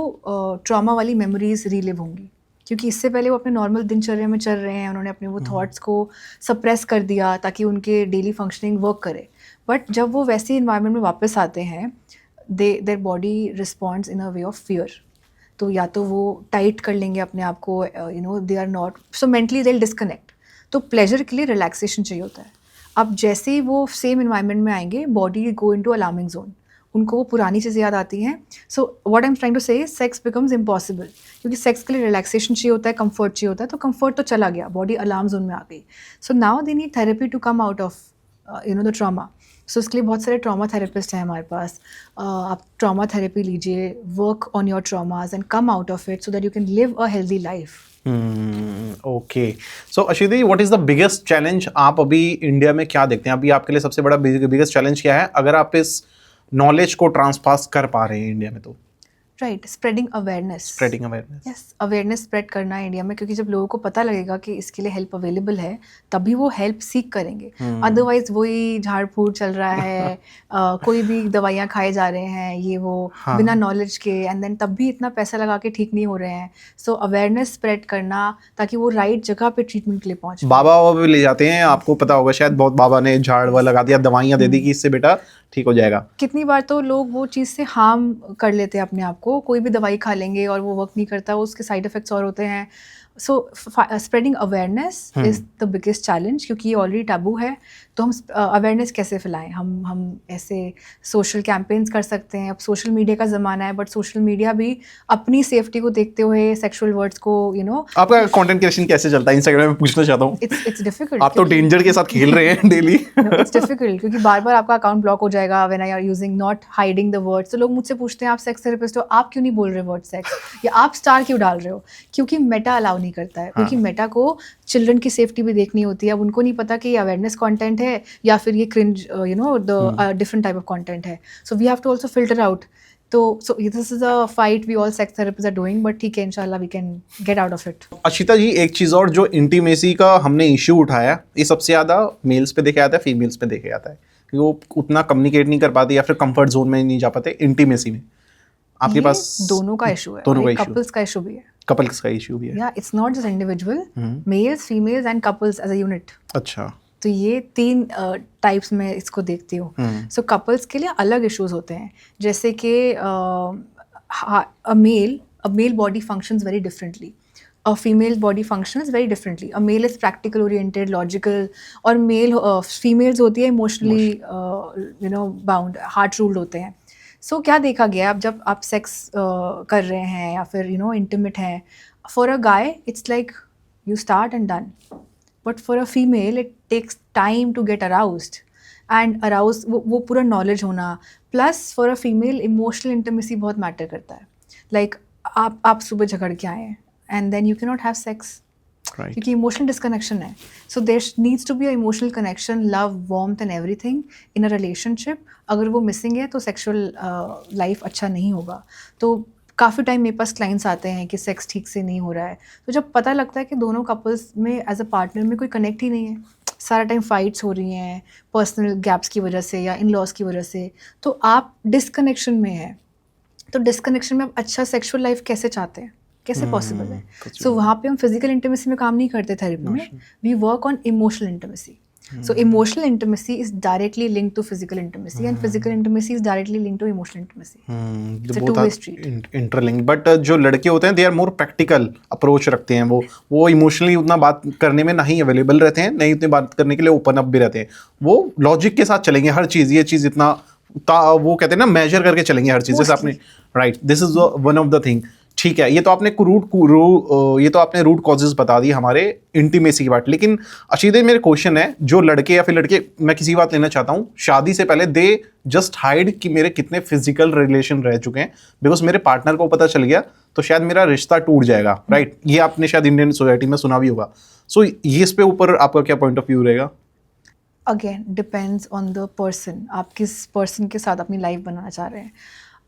ट्रॉमा वाली मेमोरीज रिलिव होंगी, क्योंकि इससे पहले वो अपने नॉर्मल दिनचर्या में चल रहे हैं, उन्होंने अपने वो थॉट्स को सप्रेस कर दिया ताकि उनके डेली फंक्शनिंग वर्क करे। बट जब वो वैसे इन्वायरमेंट में वापस आते हैं, their body responds in a way of fear. तो या तो वो टाइट कर लेंगे अपने आप को, they are not, so mentally they will disconnect. तो प्लेजर के लिए रिलैक्सेशन चाहिए होता है। अब जैसे ही वो सेम इन्वायरमेंट में आएंगे, body go into alarming zone, उनको वो पुरानी चीज़ें याद आती हैं। So what I am trying to say, sex becomes impossible, क्योंकि सेक्स के लिए रिलैक्सेशन चाहिए होता है, कंफर्ट चाहिए होता है। तो कंफर्ट तो चला गया, बॉडी अलार्म जोन में आ गई। So now they need therapy to come out of the trauma. सो इसके लिए बहुत सारे ट्रॉमा थेरेपिस्ट हैं हमारे पास। आप ट्रॉमा थेरेपी लीजिए, work on your traumas and come out of it so that you can live a healthy life. Okay, so Ashiti, what is the biggest challenge आप अभी इंडिया में क्या देखते हैं? अभी आपके लिए सबसे बड़ा बिगेस्ट चैलेंज क्या है, अगर आप इस नॉलेज को ट्रांसपास कर पा रहे हैं इंडिया में तो? Right, spreading awareness. Spreading awareness. Yes, awareness spread करना है इंडिया में, क्योंकि जब लोगों को पता लगेगा कि इसके लिए हेल्प अवेलेबल है तभी वो हेल्प सीख करेंगे। अदरवाइज वही झाड़ फूड़ चल रहा है, कोई भी दवाइयाँ खाए जा रहे हैं ये वो, हाँ। बिना नॉलेज के, एंड देन तब भी इतना पैसा लगा के ठीक नहीं हो रहे हैं। सो अवेयरनेस स्प्रेड करना ताकि वो राइट जगह पे ट्रीटमेंट के लिए पहुँच पाए। बाबा भी ले जाते हैं, आपको पता होगा शायद, बहुत बाबा ने झाड़ वा लगा दिया, दवाइयाँ दे दी कि इससे बेटा ठीक हो जाएगा। कितनी बार तो लोग वो चीज़ से हार्म कर लेते हैं अपने आप को, कोई भी दवाई खा लेंगे और वो वर्क नहीं करता, उसके साइड इफ़ेक्ट्स और होते हैं। So spreading awareness is the biggest challenge, क्योंकि ये ऑलरेडी टैबू है। तो हम अवेयरनेस कैसे फैलाएं? हम ऐसे सोशल कैंपेन्स कर सकते हैं। अब सोशल मीडिया का ज़माना है, बट सोशल मीडिया भी अपनी सेफ्टी को देखते हुए सेक्सुअल वर्ड्स को आपका कंटेंट क्रिएशन कैसे चलता है इंस्टाग्राम में, पूछना चाहता हूँ। It's difficult. आप तो डेंजर के साथ खेल रहे हैं डेली। इट्स डिफिकल्ट, क्योंकि बार बार आपका अकाउंट ब्लॉक हो जाएगा when I R using not hiding the words. तो लोग मुझसे पूछते हैं, आप सेक्स थेरेपिस्ट हो, आप क्यों नहीं बोल रहे वर्ड सेक्स, या आप स्टार क्यों डाल रहे हो? क्योंकि मेटा अलाउ नहीं करता है, क्योंकि मेटा को चिल्ड्रन की सेफ्टी भी देखनी होती है। अब उनको नहीं पता कि ये अवेयरनेस कंटेंट है या फिर ये cringe the different type of content है। So we have to also filter out. तो so this is a fight we all sex therapist are doing, but ठीक है, इंशाल्लाह we can get out of it. Ashita ji, एक चीज़ और, जो intimacy का हमने इश्यू उठाया, ये सबसे ज़्यादा मेल्स पे देखा जाता है, फीमेल्स पे देखा जाता है कि वो उतना कम्युनिकेट नहीं कर पाते या फिर कंफर्ट जोन में नहीं जा पाते इंटीमेसी में। आपके पास दोनों का इशू है, दोनों का कपल्स का इशू भी है। कपल्स का इशू भी है। या it's not just individual, males, females and couples as a unit. अच्छा। तो ये 3 टाइप्स में इसको देखती हूँ। सो कपल्स के लिए अलग इश्यूज होते हैं, जैसे कि a male body functions very differently, a female body functions very differently. A male is practical oriented, logical, और females होती है emotionally bound, heart ruled होते हैं। So क्या देखा गया, अब जब आप सेक्स कर रहे हैं या फिर इंटीमेट हैं, for a guy it's like you start and done, but for a female it takes time to get aroused, and aroused वो पूरा knowledge होना, plus for a female emotional intimacy बहुत matter करता है। Like आप सुबह झगड़ के आए हैं and then you cannot have sex, Right. क्योंकि इमोशनल डिस्कनेक्शन है। So there needs to be a emotional connection, love, warmth and everything in a relationship. अगर वो मिसिंग है तो सेक्सुअल लाइफ अच्छा नहीं होगा। तो काफ़ी टाइम मेरे पास क्लाइंट्स आते हैं कि सेक्स ठीक से नहीं हो रहा है, तो जब पता लगता है कि दोनों कपल्स में एज अ पार्टनर में कोई कनेक्ट ही नहीं है, सारा टाइम फाइट्स हो रही हैं पर्सनल गैप्स की वजह से या इन लॉज की वजह से, तो आप डिस्कनेक्शन में हैं। तो डिस्कनेक्शन में आप अच्छा सेक्सुअल लाइफ कैसे चाहते हैं, कैसे पॉसिबल है? सो वहाँ पे हम फिजिकल इंटीमेसी में काम नहीं करते थेरेपी में, we work on emotional intimacy. So emotional intimacy is directly linked to physical intimacy, and physical intimacy is directly linked to emotional intimacy. It's a two-way street. Interlink, but जो लड़के होते हैं they are more practical approach रखते हैं। वो emotionally उतना बात करने में नहीं अवेलेबल रहते हैं, नहीं उतनी बात करने के लिए ओपन अप भी रहते हैं। वो लॉजिक के साथ चलेंगे हर चीज़, ये चीज़ इतना वो कहते हैं ना, मेजर करके चलेंगे हर चीज़। जैसे आपने right, this is one of the thing. ठीक है, ये तो आपने रूट कॉजेज बता दी हमारे इंटीमेसी की बात। लेकिन अशीदे, मेरे क्वेश्चन है, जो लड़के या फिर लड़के, मैं किसी बात लेना चाहता हूँ, शादी से पहले दे जस्ट हाइड कि मेरे कितने फिजिकल रिलेशन रह चुके हैं, बिकॉज मेरे पार्टनर को पता चल गया तो शायद मेरा रिश्ता टूट जाएगा। राइट, ये आपने शायद इंडियन सोसाइटी में सुना भी होगा। सो ये इस पे ऊपर आपका क्या पॉइंट ऑफ व्यू रहेगा? Again depends on the person, आप किस पर्सन के साथ अपनी लाइफ बनाना चाह रहे हैं।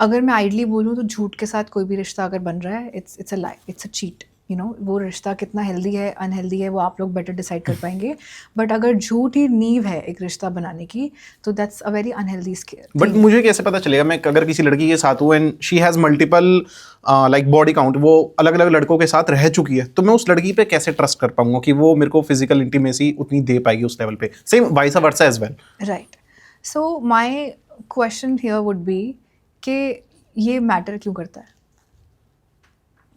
अगर मैं आइडली बोलूँ तो झूठ के साथ कोई भी रिश्ता अगर बन रहा है, it's a lie, it's a cheat. वो रिश्ता कितना हेल्दी है अनहेल्दी है वो आप लोग बेटर डिसाइड कर पाएंगे। बट अगर झूठ ही नींव है एक रिश्ता बनाने की, तो that's a very unhealthy scale. But मुझे कैसे पता चलेगा, मैं अगर किसी लड़की के साथ हूँ and she has multiple like body count, वो अलग अलग लड़कों के साथ रह चुकी है, तो मैं उस लड़की पे कैसे ट्रस्ट कर पाऊंगा कि वो मेरे को फिजिकल इंटीमेसी उतनी दे पाएगी उस लेवल पे? Same vice versa as well. Right, so my question here would be कि ये मैटर क्यों करता है?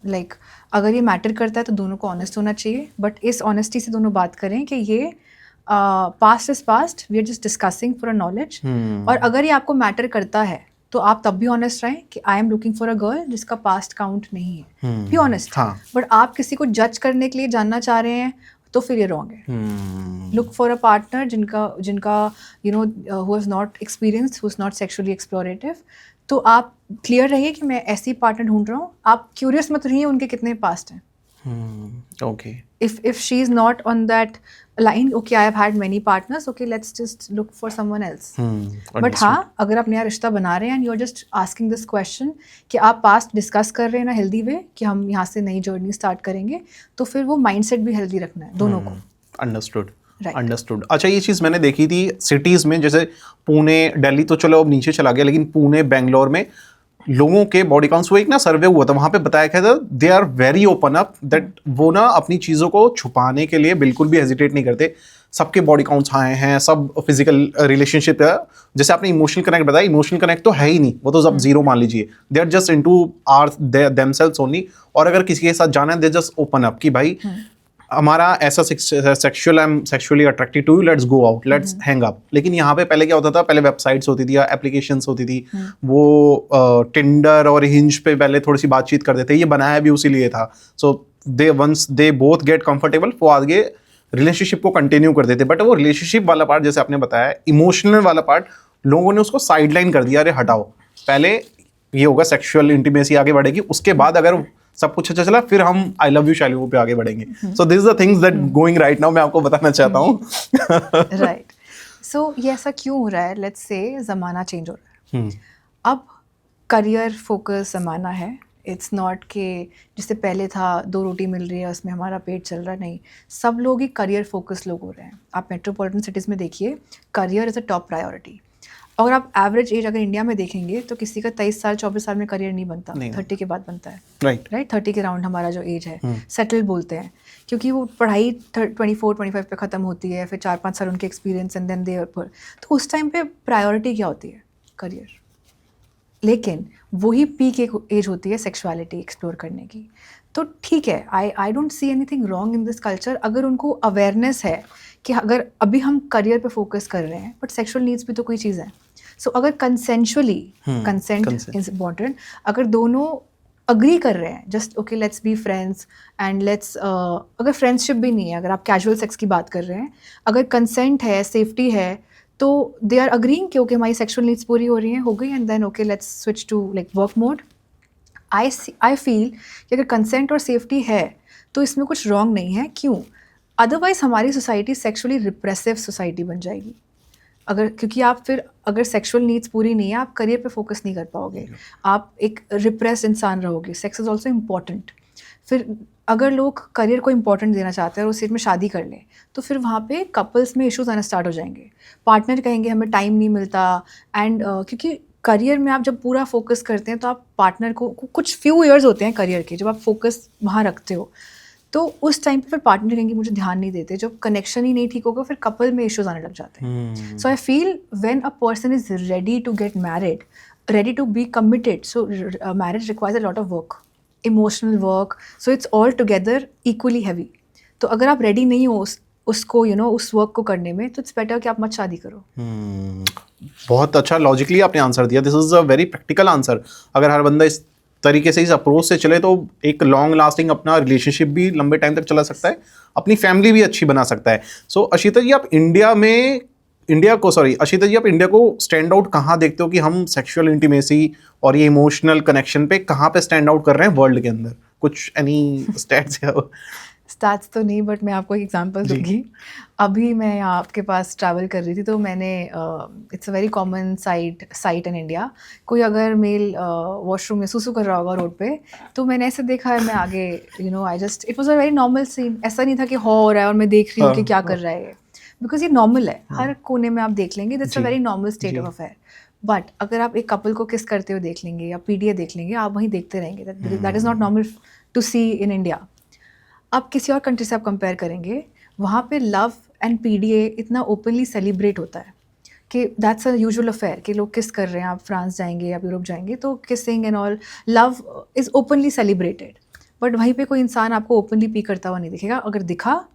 Like, अगर ये मैटर करता है तो दोनों को ऑनेस्ट होना चाहिए, बट इस ऑनेस्टी से दोनों बात करें कि ये past is past, we are just discussing for a knowledge. और अगर ये आपको मैटर करता है तो आप तब भी ऑनेस्ट रहें कि I am looking for a girl जिसका पास्ट काउंट नहीं है, भी ऑनेस्ट। बट आप किसी को जज करने के लिए जानना चाह रहे हैं तो फिर ये रॉन्ग है। लुक फॉर अ पार्टनर जिनका who has not experienced, who is not sexually explorative. तो आप क्लियर रहिए कि मैं ऐसी पार्टनर ढूंढ रहा हूँ, आप क्यूरियस मत रहिए उनके कितने पास्ट हैं। Okay. If she's not on that line, okay, I have had many partners, okay, let's just look for someone else. But हाँ, अगर आप नया रिश्ता बना रहे हैं and you are just asking this question कि आप पास्ट डिस्कस कर रहे हैं ना हेल्दी वे कि हम यहाँ से नई जर्नी स्टार्ट करेंगे, तो फिर वो माइंडसेट भी हेल्दी रखना है दोनों को। Understood, Right. अंडरस्टूड। अच्छा, ये चीज़ मैंने देखी थी सिटीज़ में, जैसे पुणे, दिल्ली तो चलो अब नीचे चला गया, लेकिन पुणे, बेंगलोर में लोगों के बॉडी काउंट्स, वो एक ना सर्वे हुआ था, वहाँ पे बताया गया था they are very open up that वो ना अपनी चीज़ों को छुपाने के लिए बिल्कुल भी हेजिटेट नहीं करते। सबके बॉडी काउंट्स हाई हैं, सब फिजिकल रिलेशनशिप है। जैसे आपने इमोशनल कनेक्ट बताया, इमोशनल कनेक्ट तो है ही नहीं, वो तो सब जीरो मान लीजिए। They are just into our themselves only. और अगर किसी के साथ जाना है, दे जस्ट ओपन अप कि भाई हमारा ऐसा sexual, I am sexually attracted to you, let's go out, let's hang up. लेकिन यहाँ पे पहले क्या होता था, पहले वेबसाइट्स होती थी या एप्लीकेशंस होती थी, वो टिंडर और हिंज पे पहले थोड़ी सी बातचीत करते थे, ये बनाया भी उसी लिए था। So they once they both get comfortable, वो आगे रिलेशनशिप को कंटिन्यू कर देते। बट वो रिलेशनशिप वाला पार्ट, जैसे आपने बताया, इमोशनल वाला पार्ट, लोगों ने उसको साइडलाइन कर दिया, अरे हटाओ, पहले ये होगा सेक्सुअल इंटीमेसी आगे बढ़ेगी, उसके बाद अगर सब कुछ अच्छा चला फिर हम आई लव यू शालू पे आगे बढ़ेंगे। सो this is the things that going right now, मैं आपको बताना चाहता हूँ। राइट, सो ये ऐसा क्यों हो रहा है? लेट्स से ज़माना चेंज हो रहा है, अब करियर फोकस ज़माना है। इट्स नॉट के जिससे पहले था 2 रोटी मिल रही है उसमें हमारा पेट चल रहा, नहीं, सब लोग ही करियर फोकस लोग हो रहे हैं। आप मेट्रोपॉलिटन सिटीज़ में देखिए, career is a top priority. अगर आप एवरेज एज अगर इंडिया में देखेंगे तो किसी का 23 साल 24 साल में करियर नहीं बनता, 30 के बाद बनता है। राइट 30 के राउंड हमारा जो एज है, सेटल बोलते हैं, क्योंकि वो पढ़ाई 24-25 पे ख़त्म होती है, फिर 4-5 साल उनके एक्सपीरियंस एंड देन दे, तो उस टाइम पे प्रायोरिटी क्या होती है? करियर। लेकिन वही पीक एक एज होती है सेक्सुअलिटी एक्सप्लोर करने की। तो ठीक है, I don't see anything wrong in this culture, अगर उनको अवेयरनेस है कि अगर अभी हम करियर पे फोकस कर रहे हैं बट सेक्सुअल नीड्स भी तो कोई चीज़ है। सो अगर कंसेंशुअली, कंसेंट इज इम्पॉर्टेंट, अगर दोनों अग्री कर रहे हैं, just okay let's be friends and let's, अगर फ्रेंडशिप भी नहीं है, अगर आप कैजुअल सेक्स की बात कर रहे हैं, अगर कंसेंट है, सेफ्टी है, तो दे आर अग्रीइंग कि ओके हमारी सेक्सुअल नीड्स पूरी हो रही हैं, हो गई, and then okay let's switch to like work mode. I feel कि अगर कंसेंट और सेफ्टी है तो इसमें कुछ रॉन्ग नहीं है। क्यों? अदरवाइज हमारी सोसाइटी सेक्सुअली रिप्रेसिव सोसाइटी बन जाएगी। अगर, क्योंकि आप फिर अगर सेक्सुअल नीड्स पूरी नहीं है, आप करियर पे फोकस नहीं कर पाओगे, आप एक रिप्रेस्ड इंसान रहोगे। Sex is also important. फिर अगर लोग करियर को इम्पोर्टेंट देना चाहते हैं और उस एज में शादी कर लें, तो फिर वहाँ पे कपल्स में इश्यूज आना स्टार्ट हो जाएंगे। पार्टनर कहेंगे हमें टाइम नहीं मिलता, एंड क्योंकि करियर में आप जब पूरा फोकस करते हैं तो आप पार्टनर को कुछ फ्यू इयर्स होते हैं करियर के, जब आप फोकस वहाँ रखते हो, तो उस टाइम पे फिर पार्टनर कहेंगे मुझे ध्यान नहीं देते, जब कनेक्शन ही नहीं ठीक होगा फिर कपल में इश्यूज आने लग जाते हैं। So I feel when a person is ready to get married, ready to be committed, so marriage requires a lot of work, emotional work, so it's all together equally heavy. तो अगर आप ready नहीं हो उसको उस work को करने में, तो इट्स बेटर कि आप मत शादी करो। बहुत अच्छा लॉजिकली आपने आंसर दिया। This is a very practical answer. अगर हर बंदा इस तरीके से, इस अप्रोच से चले, तो एक लॉन्ग लास्टिंग अपना रिलेशनशिप भी लंबे टाइम तक चला सकता है, अपनी फैमिली भी अच्छी बना सकता है। सो अशिता जी, आप अशिता जी, आप इंडिया को स्टैंड आउट कहाँ देखते हो कि हम सेक्सुअल इंटीमेसी और ये इमोशनल कनेक्शन पे कहाँ पे स्टैंड आउट कर रहे हैं वर्ल्ड के अंदर? कुछ एनी स्टैट्स तो नहीं, बट मैं आपको एक एग्जांपल दूंगी। अभी मैं यहाँ आपके पास ट्रैवल कर रही थी, तो मैंने it's a very common site in India, कोई अगर मेल वॉशरूम में सुसु कर रहा होगा रोड पे, तो मैंने ऐसे देखा है, मैं आगे आई just, it was a very normal scene. ऐसा नहीं था कि हो रहा है और मैं देख रही हूँ कि क्या कर रहा है, बिकॉज ये नॉर्मल है, हर कोने में आप देख लेंगे, that's a very normal state of affair. But अगर आप एक कपल को किस करते हुए देख लेंगे या पीडीए देख लेंगे, आप वहीं देखते रहेंगे, that is not normal to see in India. अब किसी और कंट्री से आप कंपेयर करेंगे, वहाँ पे लव एंड पीडीए इतना ओपनली सेलिब्रेट होता है कि दैट्स अ यूजुअल अफेयर कि लोग किस कर रहे हैं, आप फ्रांस जाएंगे या यूरोप जाएंगे तो kissing and all, love is openly celebrated. But वहीं पे कोई इंसान आपको ओपनली पी करता हुआ नहीं दिखेगा, अगर दिखा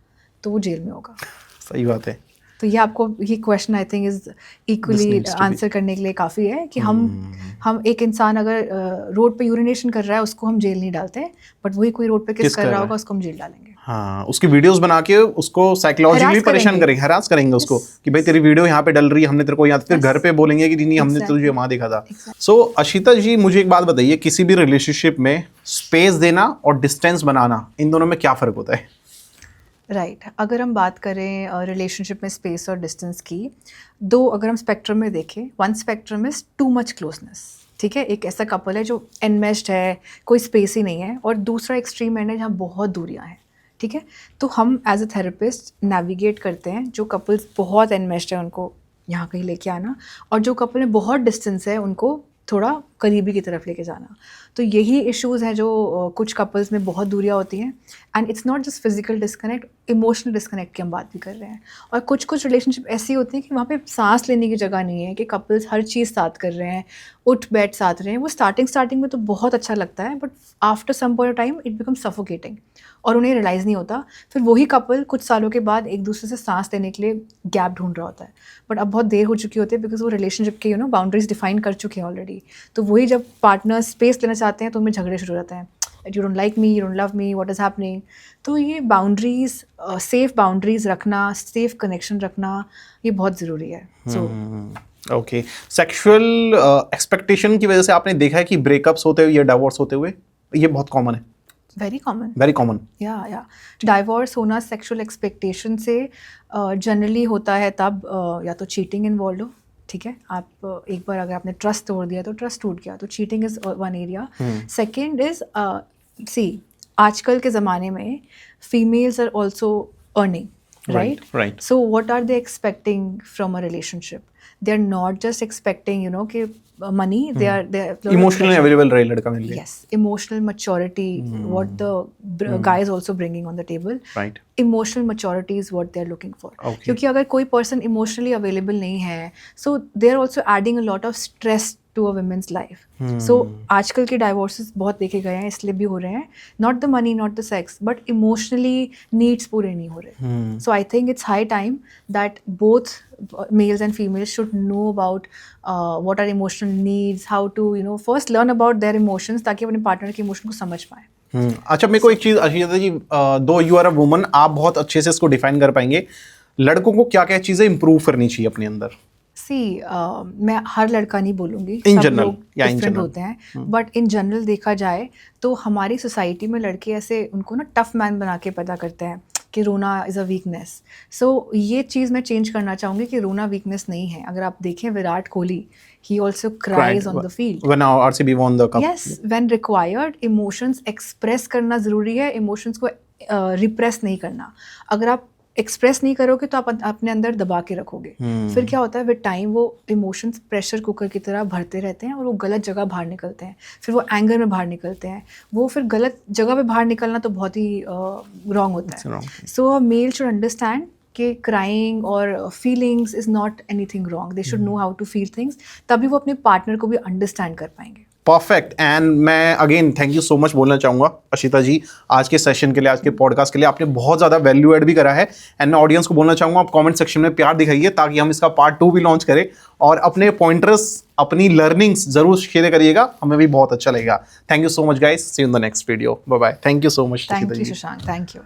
तो वो जेल में होगा। सही बात है। तो ये आपको ये question I think is equally needs to be- answer करने के लिए काफ़ी है कि हम एक इंसान अगर रोड पे यूरिनेशन कर रहा है उसको हम जेल नहीं डालते, बट वही कोई रोड पे किस कर रहा होगा उसको हम जेल डालेंगे। हाँ, उसकी वीडियोस बना के उसको साइकोलॉजिकली Harass परेशान करेंगे। करेंगे, हरास करेंगे उसको कि भाई तेरी वीडियो यहाँ पे डल रही है, हमने तेरे को यहाँ, फिर घर पे बोलेंगे कि नहीं हमने तुझे वहां देखा था। सो अशिता जी, मुझे एक बात बताइए, किसी भी रिलेशनशिप में स्पेस देना और डिस्टेंस बनाना, इन दोनों में क्या फर्क होता है? राइट अगर हम बात करें रिलेशनशिप में स्पेस और डिस्टेंस की, दो अगर हम स्पेक्ट्रम में देखें, one spectrum is too much closeness, ठीक है, एक ऐसा कपल है जो एनमेश्ड है, कोई स्पेस ही नहीं है, और दूसरा एक्सट्रीम एंड है जहाँ बहुत दूरियाँ हैं, ठीक है। तो हम एज अ थेरेपिस्ट नेविगेट करते हैं जो कपल्स बहुत एनमेश्ड है उनको यहाँ कहीं लेके आना, और जो कपल में बहुत डिस्टेंस है उनको थोड़ा करीबी की तरफ लेके जाना। तो यही इश्यूज़ हैं जो कुछ कपल्स में बहुत दूरियाँ होती हैं, and it's not just physical disconnect, emotional disconnect की हम बात भी कर रहे हैं। और कुछ कुछ रिलेशनशिप ऐसी होती हैं कि वहाँ पे सांस लेने की जगह नहीं है, कि कपल्स हर चीज़ साथ कर रहे हैं, उठ बैठ साथ रहे हैं, वो स्टार्टिंग में तो बहुत अच्छा लगता है, but after some point of time it become suffocating, और उन्हें रियलाइज़ नहीं होता। फिर वही कपल कुछ सालों के बाद एक दूसरे से सांस लेने के लिए गैप ढूंढ रहा होता है, बट अब बहुत देर हो चुकी होती है, बिकॉज वो रिलेशनशिप के बाउंड्रीज डिफाइन कर चुके हैं ऑलरेडी। तो वही जब पार्टनर स्पेस लेना चाहते हैं तो उनमें झगड़े शुरू हो जाते हैं, you don't like me, you don't love me, what is happening. तो ये बाउंड्रीज, सेफ बाउंड्रीज रखना, सेफ कनेक्शन रखना, ये बहुत ज़रूरी है। सो ओके, सेक्सुअल एक्सपेक्टेशन की वजह से आपने देखा है कि ब्रेकअप्स होते हुए या डिवोर्स होते हुए, ये बहुत कॉमन है, वेरी कॉमन। Very common. या डाइवोर्स होना सेक्सुअल एक्सपेक्टेशन से जनरली होता है तब या तो चीटिंग इन्वॉल्व हो, ठीक है, आप एक बार अगर आपने ट्रस्ट तोड़ दिया तो ट्रस्ट टूट गया, तो cheating is one area. Second is see, आजकल के ज़माने में females are also earning, right? So what are they expecting from a relationship? They're not just expecting, कि money. They're इमोशनली अवेलेबल रहे लड़का मिल गया। Yes, emotional maturity, what the guy is also bringing on the table. Right, Emotional maturity is what they're looking for. Okay. क्योंकि अगर कोई person emotionally available नहीं है, so they're also adding a lot of stress to a women's life. So आजकल के divorces बहुत देखे गए हैं, इसलिए भी हो रहे हैं, not the money, not the sex, but emotionally needs पूरे नहीं हो रहे। So I think it's high time that both males and females should know about what are emotional needs, how to first learn about their emotions, ताकि अपने partner के emotion को समझ पाएं। अच्छा, मेरे को एक चीज अशिता जी, दो यू आर अ वुमन, आप बहुत अच्छे से इसको डिफाइन कर पाएंगे, लड़कों को क्या क्या चीजें इंप्रूव करनी चाहिए अपने अंदर? सी मैं हर लड़का नहीं बोलूँगी, In सब general, लोग yeah, in डिफरेंट general. होते हैं, बट इन जनरल देखा जाए तो हमारी सोसाइटी में लड़के ऐसे उनको ना टफ मैन बना के पैदा करते हैं कि रोना इज़ अ वीकनेस। सो ये चीज़ मैं चेंज करना चाहूँगी कि रोना वीकनेस नहीं है। अगर आप देखें Virat Kohli, he also cries on the field When RCB won the cup. Yes, when required. Emotions express करना ज़रूरी है, इमोशंस को रिप्रेस नहीं करना। अगर आप एक्सप्रेस नहीं करोगे तो आप अपने अंदर दबा के रखोगे, फिर क्या होता है, विद टाइम वो इमोशंस प्रेशर कुकर की तरह भरते रहते हैं और वो गलत जगह बाहर निकलते हैं, फिर वो एंगर में बाहर निकलते हैं, वो फिर गलत जगह पे बाहर निकलना तो बहुत ही रॉन्ग होता है। So a male should understand कि क्राइंग और feelings is not anything wrong, they should know how to feel things, तभी वो अपने पार्टनर को भी अंडरस्टैंड कर पाएंगे। परफेक्ट। एंड मैं again thank you so much बोलना चाहूँगा अशिता जी, आज के सेशन के लिए, आज के पॉडकास्ट के लिए। आपने बहुत ज़्यादा वैल्यू ऐड भी करा है, एंड मैं ऑडियंस को बोलना चाहूँगा, आप कमेंट सेक्शन में प्यार दिखाइए ताकि हम इसका पार्ट 2 भी लॉन्च करें, और अपने पॉइंटर्स, अपनी लर्निंग्स जरूर शेयर करिएगा, हमें भी बहुत अच्छा लगेगा। Thank you so much guys, see you in the next video, bye bye. Thank you so much thank you Shashank, thank you.